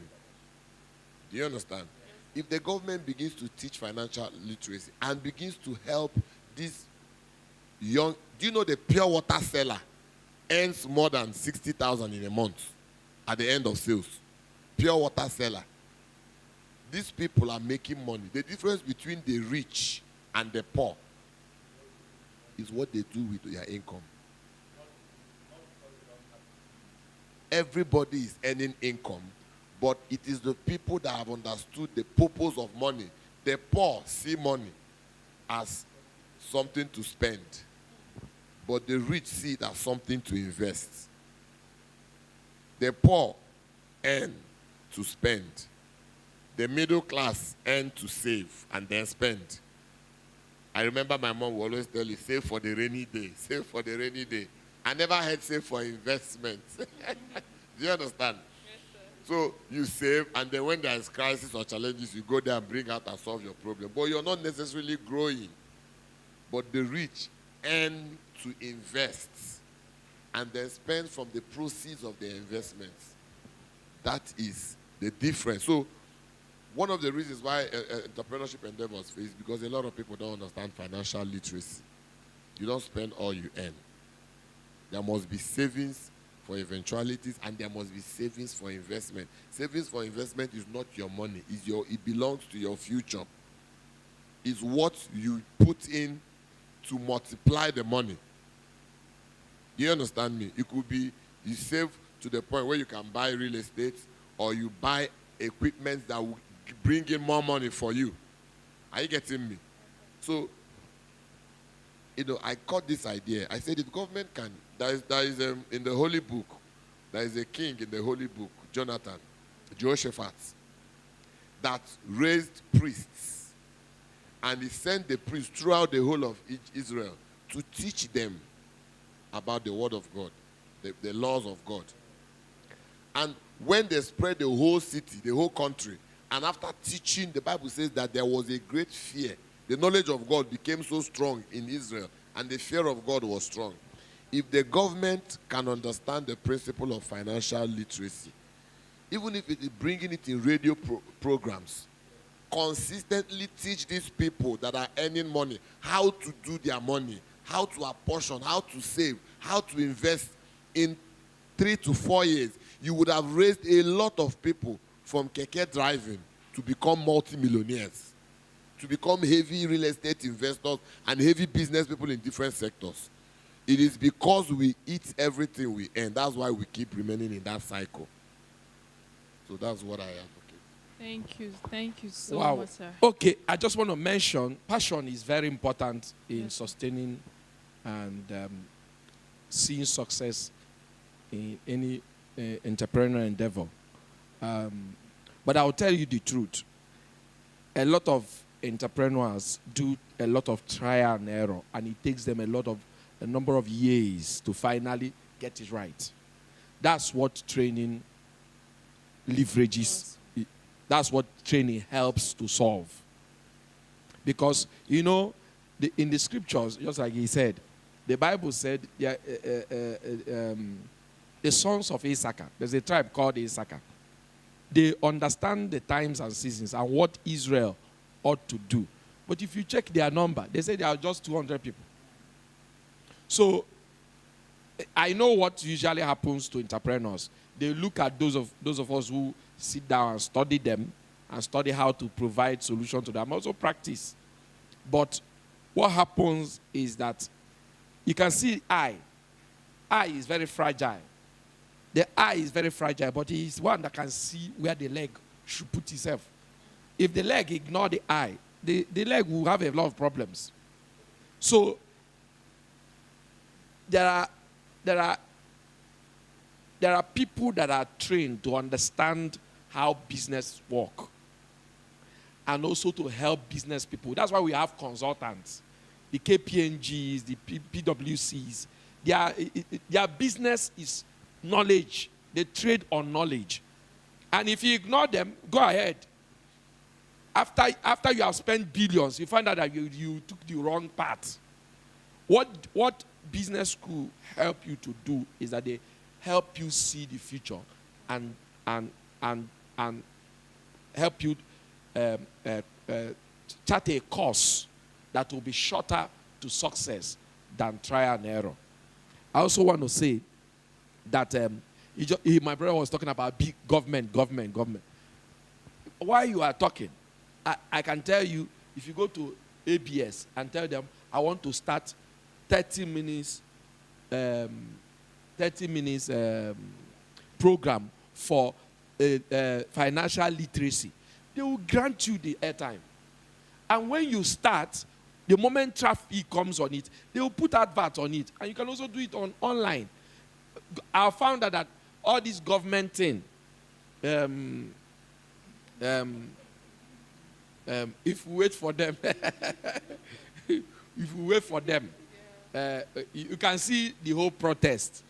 Do you understand? If the government begins to teach financial literacy and begins to help these young, do you know the pure water seller earns more than 60,000 in a month at the end of sales? Pure water seller. These people are making money. The difference between the rich and the poor is what they do with their income. Everybody is earning income, but it is the people that have understood the purpose of money. The poor see money as something to spend, but the rich see it as something to invest. The poor earn to spend. The middle class earn to save and then spend. I remember my mom would always tell you, save for the rainy day, save for the rainy day. I never heard save for investment. Do you understand? So you save, and then when there is crisis or challenges, you go there and bring out and solve your problem. But you're not necessarily growing. But the rich earn to invest and then spend from the proceeds of their investments. That is the difference. So one of the reasons why entrepreneurship endeavors fail is because a lot of people don't understand financial literacy. You don't spend all you earn. There must be savings for eventualities, and there must be savings for investment. Savings for investment is not your money. It belongs to your future. It's what you put in to multiply the money. Do you understand me? It could be you save to the point where you can buy real estate, or you buy equipment that will bring in more money for you. Are you getting me? So, I caught this idea. I said, if government can, there is in the Holy Book, there is a king in the Holy Book, Jonathan, Jehoshaphat, that raised priests. And he sent the priests throughout the whole of Israel to teach them about the word of God, the laws of God. And when they spread the whole city, the whole country, and after teaching, the Bible says that there was a great fear. The knowledge of God became so strong in Israel, and the fear of God was strong. If the government can understand the principle of financial literacy, even if it is bringing it in radio programs, consistently teach these people that are earning money how to do their money, how to apportion, how to save, how to invest. In 3 to 4 years, you would have raised a lot of people from keke driving to become multimillionaires, to become heavy real estate investors and heavy business people in different sectors. It is because we eat everything we earn. That's why we keep remaining in that cycle. So that's what I advocate. Thank you so Wow. much, sir. Okay, I just want to mention, passion is very important in sustaining and seeing success in any entrepreneurial endeavor. But I'll tell you the truth. A lot of entrepreneurs do a lot of trial and error, and it takes them a number of years to finally get it right. That's what training leverages. That's what training helps to solve. Because, in the scriptures, just like he said, the Bible said, the sons of Issachar, there's a tribe called Issachar, they understand the times and seasons and what Israel ought to do. But if you check their number, they say there are just 200 people. So, I know what usually happens to entrepreneurs. They look at those of us who sit down and study them and study how to provide solutions to them, also practice. But what happens is that you can see eye is very fragile. The eye is very fragile, but he is one that can see where the leg should put itself. If the leg ignore the eye, the leg will have a lot of problems. So there are people that are trained to understand how business work and also to help business people. That's why we have consultants, the KPMGs, the PwCs. Their business is knowledge. They trade on knowledge. And if you ignore them, go ahead. After you have spent billions, you find out that you took the wrong path. What business school help you to do is that they help you see the future and help you chart a course that will be shorter to success than trial and error. I also want to say that my brother was talking about big government. While you are talking, I can tell you, if you go to ABS and tell them, I want to start 30 minutes program for financial literacy, they will grant you the airtime. And when you start, the moment traffic comes on it, they will put adverts on it. And you can also do it online. I found out that all this government thing, if we wait for them, you can see the whole protest.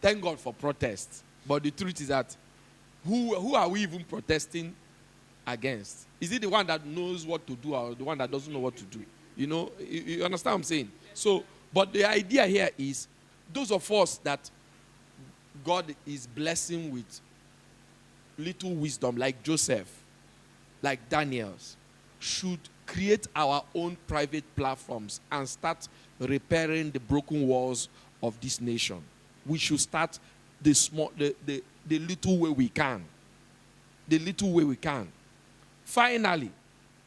Thank God for protests. But the truth is that who are we even protesting against? Is it the one that knows what to do or the one that doesn't know what to do? You understand what I'm saying? So, but the idea here is those of us that God is blessing with little wisdom, like Joseph, like Daniel's, should create our own private platforms and start repairing the broken walls of this nation. We should start the little way we can. The little way we can. Finally,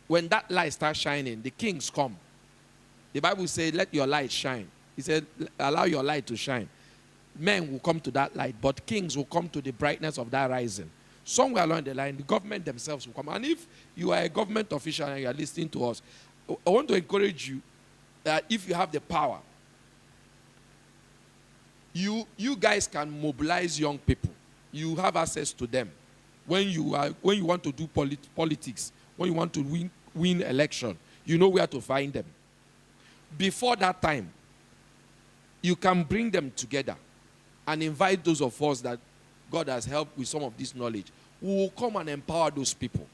when that light starts shining, the kings come. The Bible says, let your light shine. He said, allow your light to shine. Men will come to that light, but kings will come to the brightness of that rising. Somewhere along the line, the government themselves will come. And if you are a government official and you are listening to us, I want to encourage you that if you have the power, you guys can mobilize young people. You have access to them. When you want to do politics, when you want to win election, you know where to find them. Before that time, you can bring them together and invite those of us that God has helped with some of this knowledge. We will come and empower those people.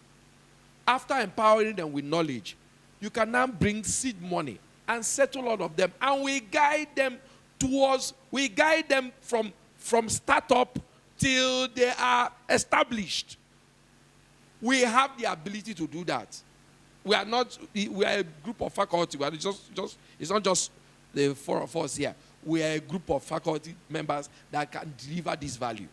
After empowering them with knowledge, you can now bring seed money and settle all of them. And we guide them from startup till they are established. We have the ability to do that. We are a group of faculty. We are it's not just the four of us here. We are a group of faculty members that can deliver this value.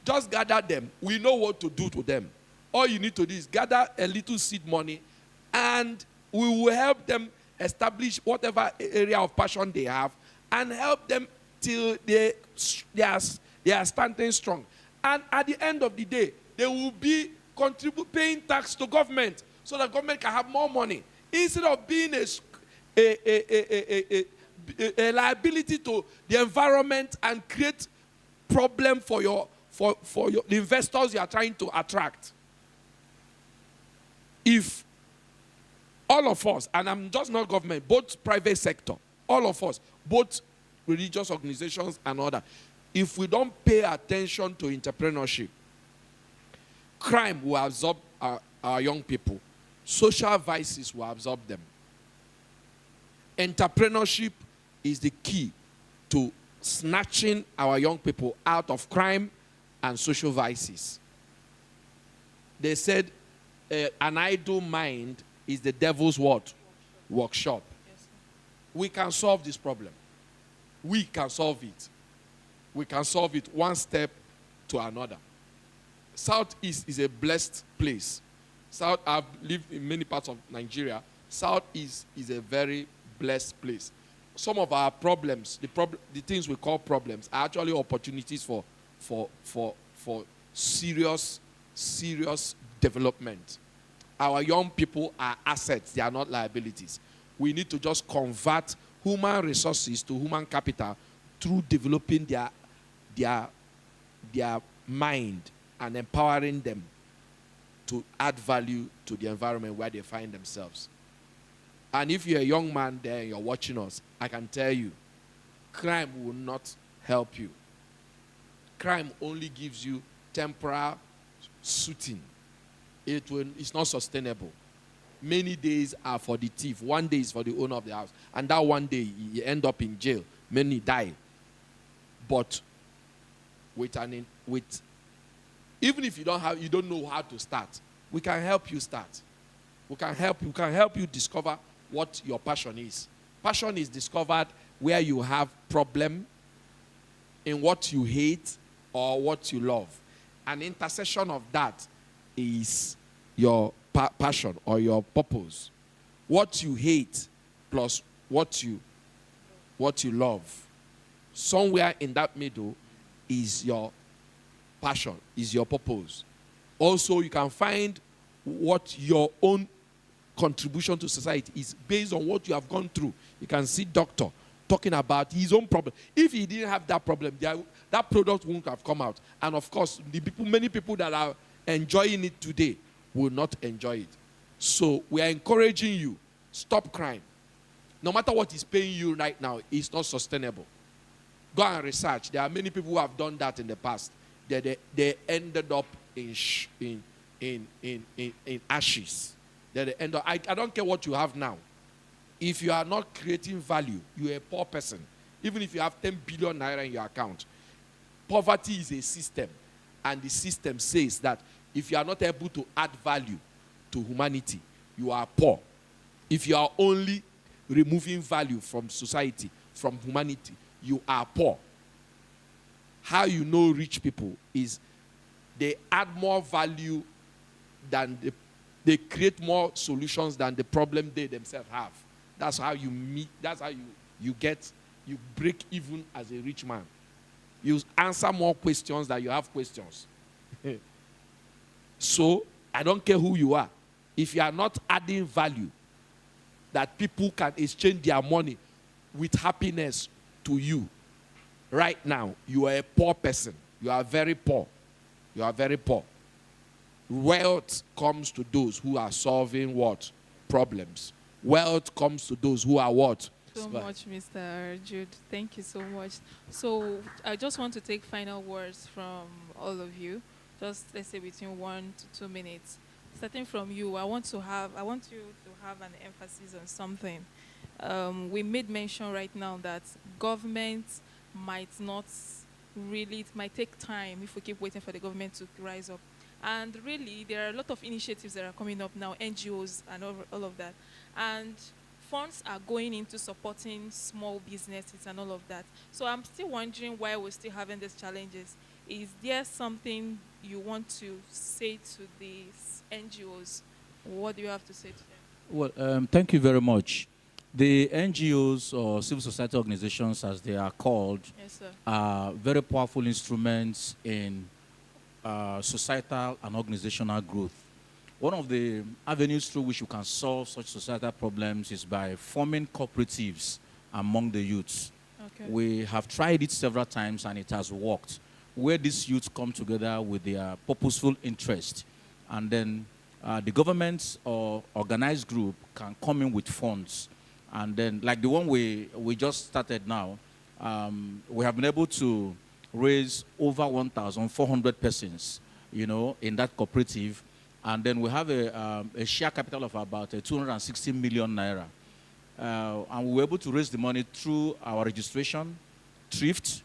Just gather them. We know what to do to them. All you need to do is gather a little seed money and we will help them establish whatever area of passion they have and help them till they are standing strong. And at the end of the day, they will be paying tax to government so that government can have more money. Instead of being a liability to the environment and create problem for the investors you are trying to attract. If all of us, and I'm just not government, both private sector, all of us, both religious organizations and other, if we don't pay attention to entrepreneurship, crime will absorb our young people. Social vices will absorb them. Entrepreneurship is the key to snatching our young people out of crime and social vices. They said an idle mind is the devil's what? Workshop. Yes. We can solve this problem. We can solve it. We can solve it one step to another. Southeast is a blessed place. I've lived in many parts of Nigeria. Southeast is a very blessed place. Some of our problems, the things we call problems, are actually opportunities for serious development. Our young people are assets; they are not liabilities. We need to just convert human resources to human capital through developing their mind and empowering them to add value to the environment where they find themselves. And if you're a young man there and you're watching us, I can tell you, crime will not help you. Crime only gives you temporal soothing. It's not sustainable. Many days are for the thief. One day is for the owner of the house. And that one day, you end up in jail. Many die. But even if you don't know how to start, we can help you start. We can help you discover what your passion is. Passion is discovered where you have problem in what you hate or what you love. An intersection of that is your passion or your purpose. What you hate plus what you love. Somewhere in that middle is your passion, is your purpose. Also, you can find what your own contribution to society is based on what you have gone through. You can see doctor talking about his own problem. If he didn't have that problem, that product won't have come out. And of course, many people that are enjoying it today will not enjoy it. So we are encouraging you, stop crime. No matter what is paying you right now, it's not sustainable. Go and research. There are many people who have done that in the past. They ended up in ashes. They end up, I don't care what you have now. If you are not creating value, you are a poor person. Even if you have 10 billion naira in your account. Poverty is a system. And the system says that if you are not able to add value to humanity, you are poor. If you are only removing value from society, from humanity, you are poor. How you know rich people is they add more value than they create more solutions than the problem they themselves have. That's how you meet, that's how you break even as a rich man. You answer more questions than you have questions. So, I don't care who you are. If you are not adding value, that people can exchange their money with happiness to you, right now, you are a poor person. You are very poor. You are very poor. Wealth comes to those who are solving what? Problems. Wealth comes to those who are what? So much, Mr. Jude. Thank you so much. So I just want to take final words from all of you. Just let's say between 1 to 2 minutes. Starting from you, I want you to have an emphasis on something. We made mention right now that government might not really, it might take time if we keep waiting for the government to rise up. And really, there are a lot of initiatives that are coming up now, NGOs and all of that. And funds are going into supporting small businesses and all of that. So I'm still wondering why we're still having these challenges. Is there something you want to say to these NGOs? What do you have to say to them? Well, thank you very much. The NGOs, or civil society organizations as they are called, Yes, sir. are very powerful instruments in societal and organizational growth. One of the avenues through which you can solve such societal problems is by forming cooperatives among the youths. Okay. We have tried it several times and it has worked, where these youths come together with their purposeful interest, and then the government or organized group can come in with funds. And then, like the one we just started now, we have been able to raise over 1,400 persons, in that cooperative. And then we have a share capital of about 260 million naira. And we were able to raise the money through our registration, thrift,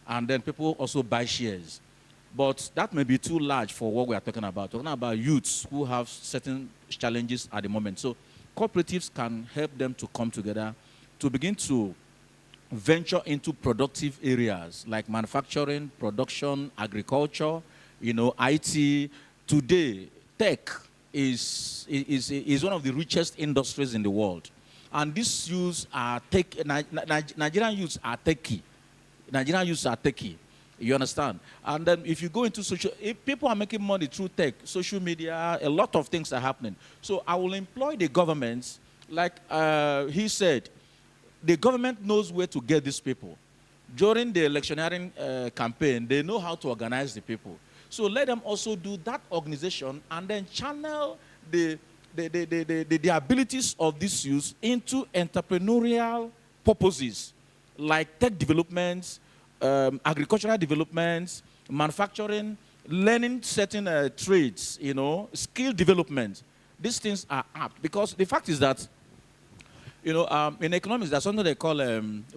and then people also buy shares. But that may be too large for what we are talking about. We're talking about youths who have certain challenges at the moment. So cooperatives can help them to come together to begin to venture into productive areas like manufacturing, production, agriculture, IT. Today, tech is one of the richest industries in the world. And these youths are Nigerian youths are techie. Nigerian youths are techie. You understand? And then if you go into if people are making money through tech, social media, a lot of things are happening. So I will employ the government, like he said, the government knows where to get these people. During the electioneering campaign, they know how to organize the people. So let them also do that organization and then channel the abilities of these youths into entrepreneurial purposes, like tech developments, agricultural developments, manufacturing, learning certain trades, skill development. These things are apt because the fact is that, in economics, there's something they call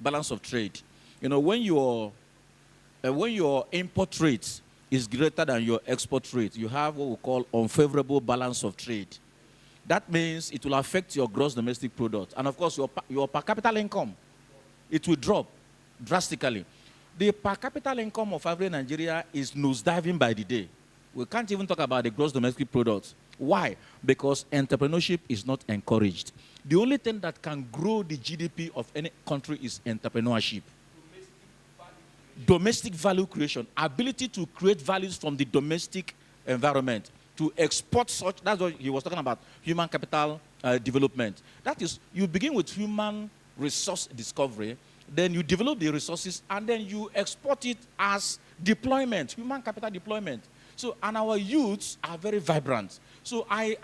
balance of trade. When your import rate is greater than your export rate, you have what we call unfavorable balance of trade. That means it will affect your gross domestic product. And of course, your per capita income, it will drop drastically. The per capita income of average Nigeria is nosediving by the day. We can't even talk about the gross domestic product. Why? Because entrepreneurship is not encouraged. The only thing that can grow the GDP of any country is entrepreneurship. Domestic value creation, ability to create values from the domestic environment, to export such, that's what he was talking about, human capital development. That is, you begin with human resource discovery, then you develop the resources, and then you export it as deployment, human capital deployment. So, and our youths are very vibrant. So I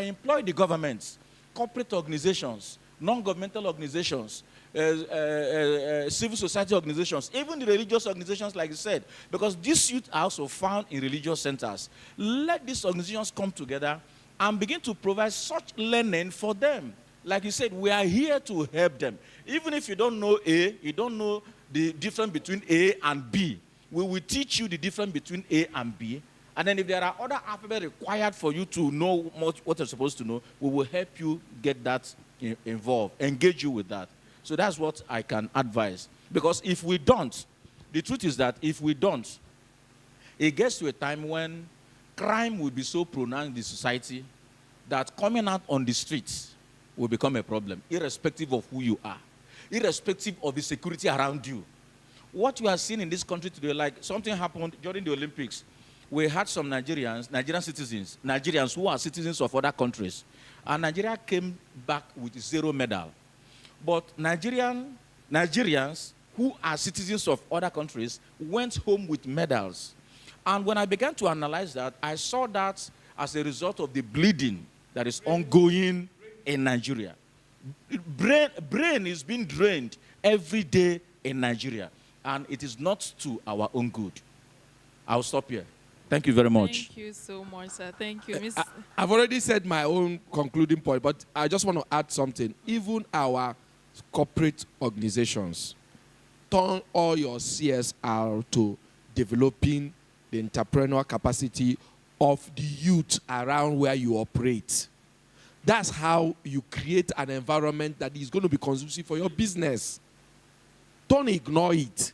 employ the governments, corporate organizations, non-governmental organizations, civil society organizations, even the religious organizations, like you said, because these youth are also found in religious centers. Let these organizations come together and begin to provide such learning for them. Like you said, we are here to help them. Even if you don't know A, you don't know the difference between A and B, we will teach you the difference between A and B. And then if there are other alphabets required for you to know what you're supposed to know, we will help you get that involved, engage you with that. So that's what I can advise. Because if we don't, the truth is that if we don't, it gets to a time when crime will be so pronounced in the society that coming out on the streets will become a problem, irrespective of who you are, irrespective of the security around you. What you are seeing in this country today, like something happened during the Olympics, we had some Nigerian citizens, Nigerians who are citizens of other countries, and Nigeria came back with 0 medal. But Nigerians who are citizens of other countries went home with medals. And when I began to analyze that, I saw that as a result of the bleeding that is ongoing in Nigeria. Brain is being drained every day in Nigeria, and it is not to our own good. I'll stop here. Thank you very much. Thank you so much, sir. Thank you, Miss. I've already said my own concluding point, but I just want to add something. Even our corporate organizations, turn all your CSR to developing the entrepreneurial capacity of the youth around where you operate. That's how you create an environment that is going to be conducive for your business. Don't ignore it.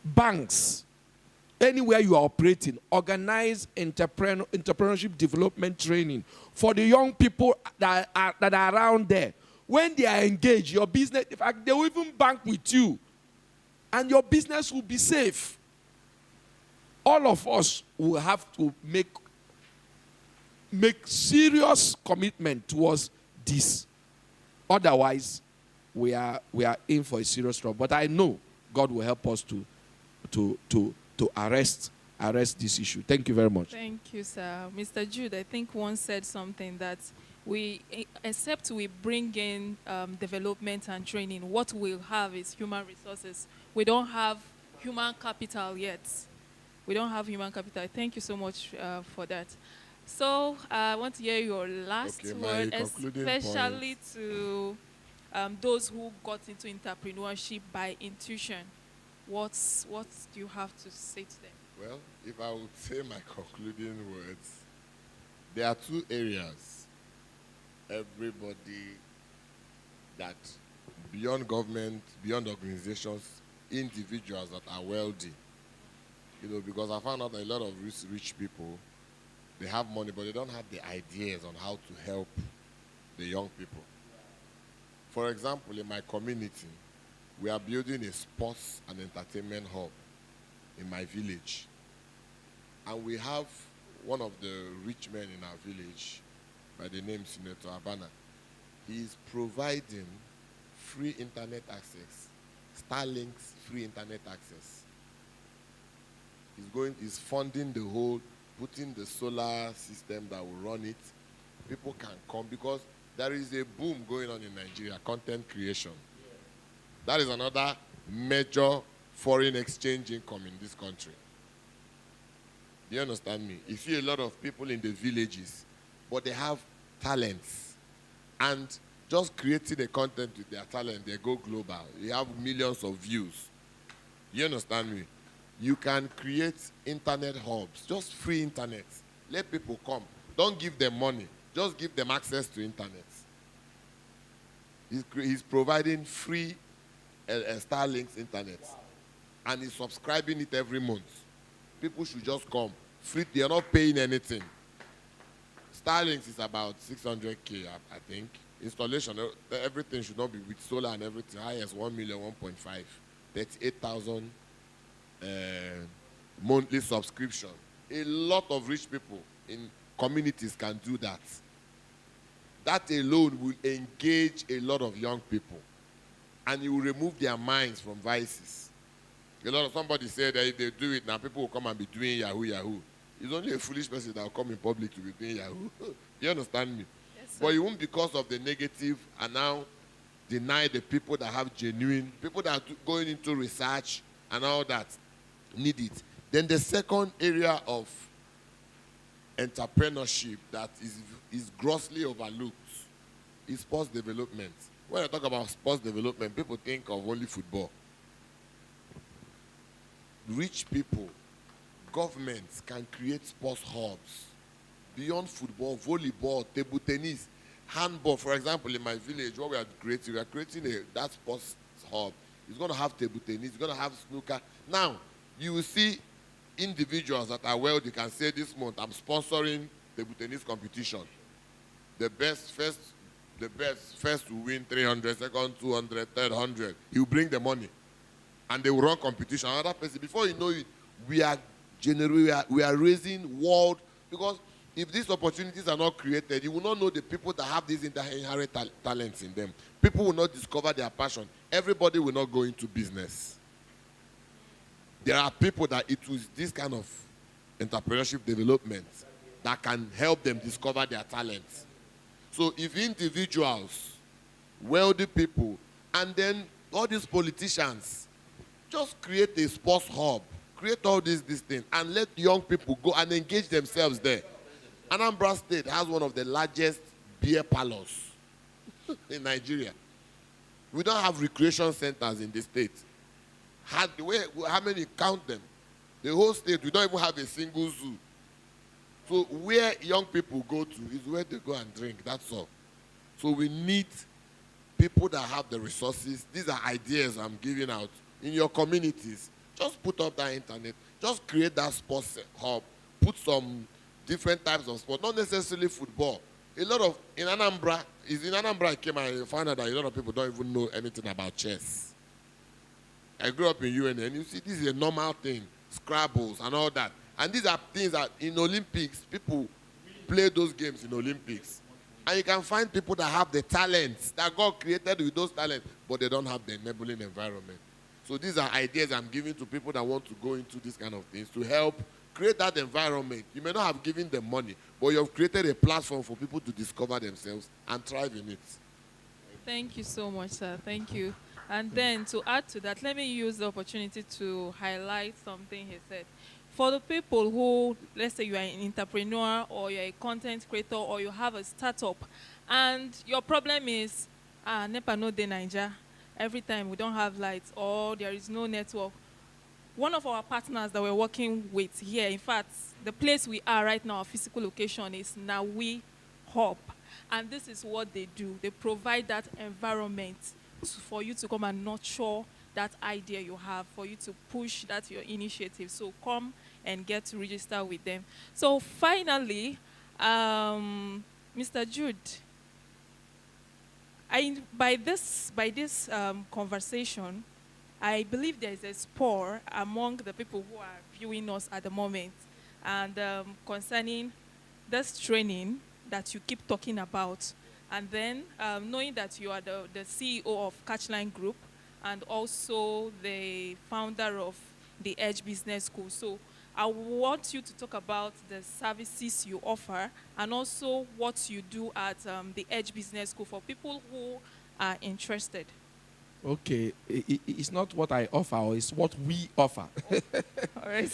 Banks, anywhere you are operating, organize entrepreneurship development training for the young people that are around there. When they are engaged, your business, in fact, they will even bank with you, and your business will be safe. All of us will have to make serious commitment towards this. Otherwise, we are in for a serious trouble. But I know God will help us to arrest this issue. Thank you very much. Thank you, sir. Mr. Jude, I think one said something that except we bring in development and training, what we'll have is human resources. We don't have human capital yet. We don't have human capital. Thank you so much for that. So I want to hear your last word, especially to those who got into entrepreneurship by intuition. What do you have to say to them? Well, if I would say my concluding words, there are 2 areas. Everybody that, beyond government, beyond organizations, individuals that are wealthy. Because I found out that a lot of rich people, they have money, but they don't have the ideas on how to help the young people. For example, in my community, we are building a sports and entertainment hub in my village. And we have one of the rich men in our village, by the name Senator Abana. He is providing free internet access, Starlink's free internet access. He's funding the whole, putting the solar system that will run it. People can come because there is a boom going on in Nigeria, content creation. That is another major foreign exchange income in this country. Do you understand me? You see a lot of people in the villages, but they have talents. And just creating the content with their talent, they go global. They have millions of views. You understand me? You can create internet hubs, just free internet. Let people come. Don't give them money. Just give them access to internet. He's providing free Starlink's internet. Wow. And he's subscribing it every month. People should just come. Free, they're not paying anything. Starlink's is about 600K, I think. Installation, everything should not be with solar and everything. Highest 1 million, 1.5. 38,000 monthly subscription. A lot of rich people in communities can do that. That alone will engage a lot of young people, and it will remove their minds from vices. Somebody said that if they do it now, people will come and be doing Yahoo. It's only a foolish person that will come in public to be doing Yahoo. You understand me? Yes, sir. But you won't, because of the negative, and now deny the people that have genuine, people that are going into research and all that need it. Then the second area of entrepreneurship that is grossly overlooked is sports development. When I talk about sports development, people think of only football. Rich people, governments can create sports hubs beyond football, volleyball, table tennis, handball. For example, in my village, what we are creating that sports hub. It's going to have table tennis, it's going to have snooker. Now, you will see individuals that are wealthy can say, this month I'm sponsoring table tennis competition. The best first will win 300, second 200, third 100. You bring the money, and they will run competition. Another person, before you know it, we are raising world, because if these opportunities are not created, you will not know the people that have these inherent talents in them. People will not discover their passion. Everybody will not go into business. There are people that it was this kind of entrepreneurship development that can help them discover their talents. So if individuals, wealthy people, and then all these politicians just create a sports hub, create all these things, and let young people go and engage themselves there. Anambra State has one of the largest beer parlors in Nigeria. We don't have recreation centers in the state. How many? Count them. The whole state, we don't even have a single zoo. So where young people go to is where they go and drink, that's all. So we need people that have the resources. These are ideas I'm giving out. In your communities, just put up that internet. Just create that sports hub. Put some different types of sport, not necessarily football. In Anambra I came and I found out that a lot of people don't even know anything about chess. I grew up in UNN. You see, this is a normal thing. Scrabbles and all that. And these are things that in Olympics, people play those games in Olympics. And you can find people that have the talents, that God created with those talents, but they don't have the enabling environment. So these are ideas I'm giving to people that want to go into these kind of things to help create that environment. You may not have given them money, but you have created a platform for people to discover themselves and thrive in it. Thank you so much, sir. Thank you. And then to add to that, let me use the opportunity to highlight something he said. For the people who, let's say you are an entrepreneur or you're a content creator or you have a startup and your problem is, NEPA no de Naija, every time we don't have lights or there is no network. One of our partners that we're working with here, in fact, the place we are right now, our physical location is Nawi Hub. And this is what they do. They provide that environment for you to come and nurture that idea you have, for you to push that your initiative. So come and get to register with them. So finally, Mr. Jude, by this conversation, I believe there is a spur among the people who are viewing us at the moment, and concerning this training that you keep talking about, and then knowing that you are the CEO of Catchline Group and also the founder of the Edge Business School. So I want you to talk about the services you offer and also what you do at the Edge Business School for people who are interested. Okay, it's not what I offer, it's what we offer. All right.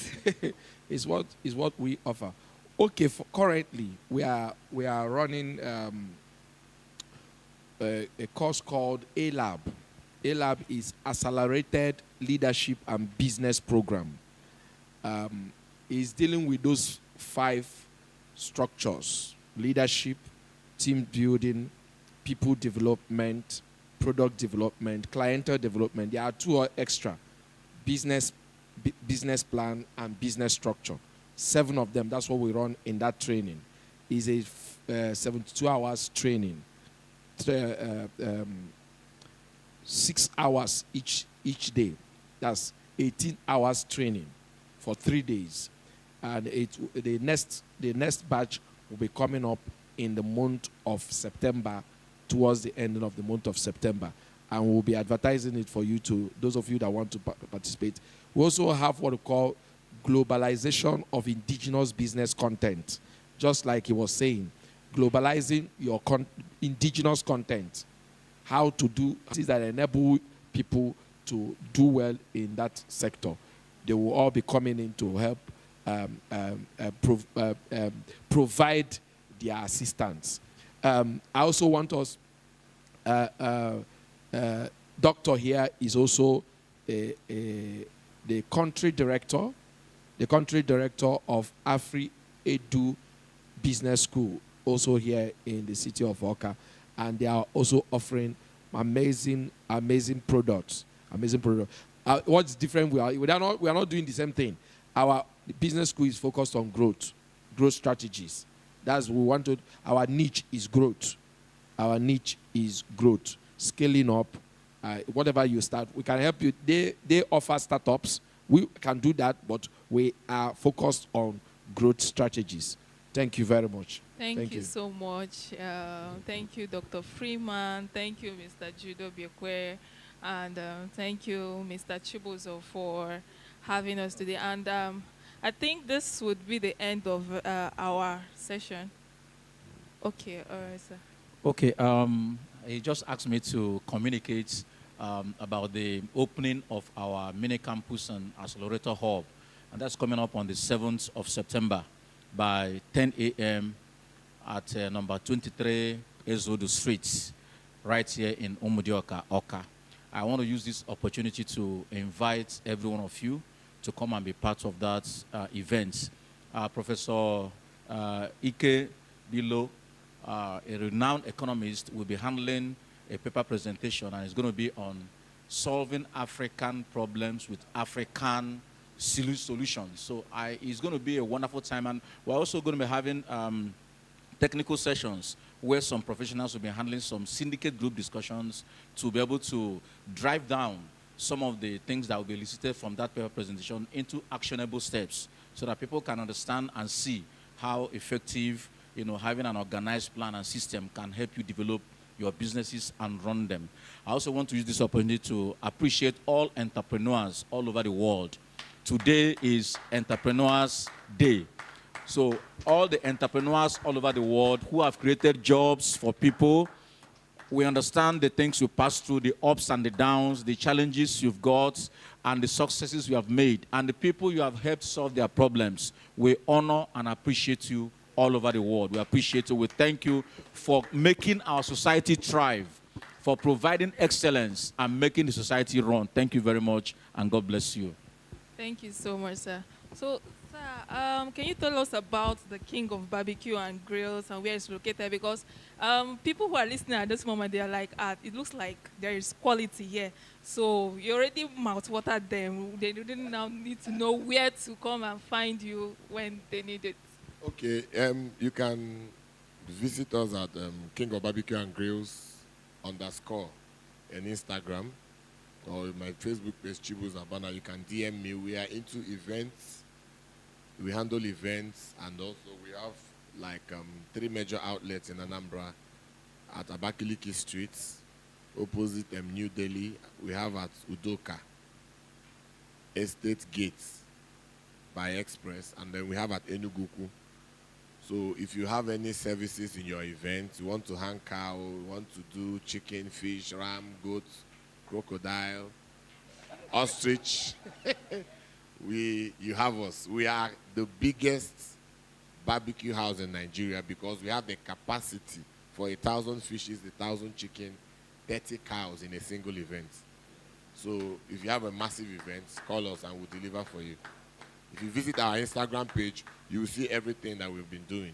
It's what we offer. Okay, currently we are running a course called A-Lab. A-Lab is Accelerated Leadership and Business Program. Is dealing with those 5 structures: leadership, team building, people development, product development, clientele development. There are 2 extra: business plan and business structure. 7 of them, that's what we run in that training. Is a 72 hours training. 6 hours each day. That's 18 hours training for 3 days. And the next batch will be coming up in the month of September, towards the end of the month of September. And we'll be advertising it for you, to those of you that want to participate. We also have what we call globalization of indigenous business content. Just like he was saying, globalizing your indigenous content. How to do things that enable people to do well in that sector. They will all be coming in to help provide their assistance. I also want us, Doctor here is also the country director of Afri-Edu Business School, also here in the city of Oka, and they are also offering amazing products. What's different? We are not doing the same thing. Our business school is focused on growth strategies. That's what we want to. Our niche is growth. Scaling up. Whatever you start, we can help you. They offer startups. We can do that, but we are focused on growth strategies. Thank you very much. Thank you so much. Thank you, Dr. Freeman. Thank you, Mr. Jude Obiekwe. And thank you, Mr. Chibuzo, for having us today. And I think this would be the end of our session. Okay, all right, sir. Okay, he just asked me to communicate about the opening of our mini campus and accelerator hub. And that's coming up on the 7th of September by 10 a.m. at number 23 Ezodu Street, right here in Umudioka, Oka. I want to use this opportunity to invite every one of you to come and be part of that event. Professor Ike Bilo, a renowned economist, will be handling a paper presentation, and it's going to be on solving African problems with African solutions. So it's going to be a wonderful time, and we're also going to be having technical sessions where some professionals will be handling some syndicate group discussions to be able to drive down some of the things that will be elicited from that paper presentation into actionable steps so that people can understand and see how effective, having an organized plan and system can help you develop your businesses and run them. I also want to use this opportunity to appreciate all entrepreneurs all over the world. Today is Entrepreneurs Day. So all the entrepreneurs all over the world who have created jobs for people, we understand the things you pass through, the ups and the downs, the challenges you've got, and the successes you have made, and the people you have helped solve their problems. We honor and appreciate you all over the world. We appreciate you. We thank you for making our society thrive, for providing excellence and making the society run. Thank you very much, and God bless you. Thank you so much, sir. So, sir, can you tell us about the King of Barbecue and Grills and where it's located? Because people who are listening at this moment, they are like, it looks like there is quality here. So you already mouth-watered them. They didn't now need to know where to come and find you when they need it. Okay, you can visit us at King of Barbecue and Grills _ on Instagram, or my Facebook page, Chibuz Abana. You can DM me. We are into events. We handle events, and also we have like 3 major outlets in Anambra at Abakaliki Street, opposite New Delhi. We have at Udoka, Estate Gates by Express, and then we have at Enuguku. So if you have any services in your event, you want to hang cow, you want to do chicken, fish, ram, goat, crocodile, ostrich, you have us. We are the biggest barbecue house in Nigeria because we have the capacity for 1,000 fishes, 1,000 chicken, 30 cows in a single event. So if you have a massive event, call us and we'll deliver for you. If you visit our Instagram page, you will see everything that we've been doing.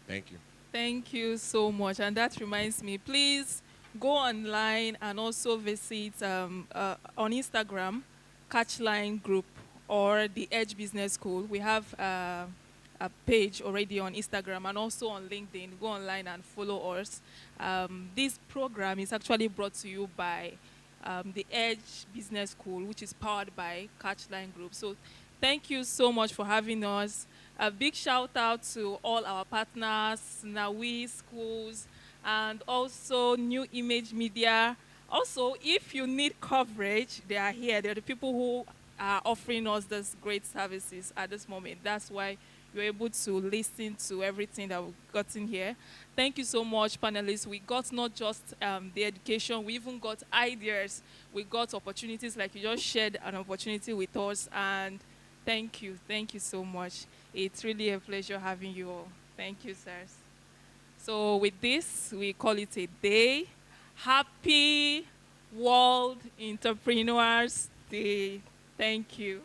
Thank you. Thank you so much. And that reminds me, please go online and also visit on Instagram, Catchline Group or the Edge Business School. We have a page already on Instagram and also on LinkedIn. Go online and follow us. This program is actually brought to you by the Edge Business School, which is powered by Catchline Group. So thank you so much for having us. A big shout out to all our partners, Nawi Schools, and also New Image Media. Also, if you need coverage, they are here. They're the people who are offering us these great services at this moment. That's why you're able to listen to everything that we've gotten here. Thank you so much, panelists. We got not just the education, we even got ideas. We got opportunities, like you just shared an opportunity with us. And thank you so much. It's really a pleasure having you all. Thank you, sirs. So with this, we call it a day. Happy World Entrepreneurs Day. Thank you.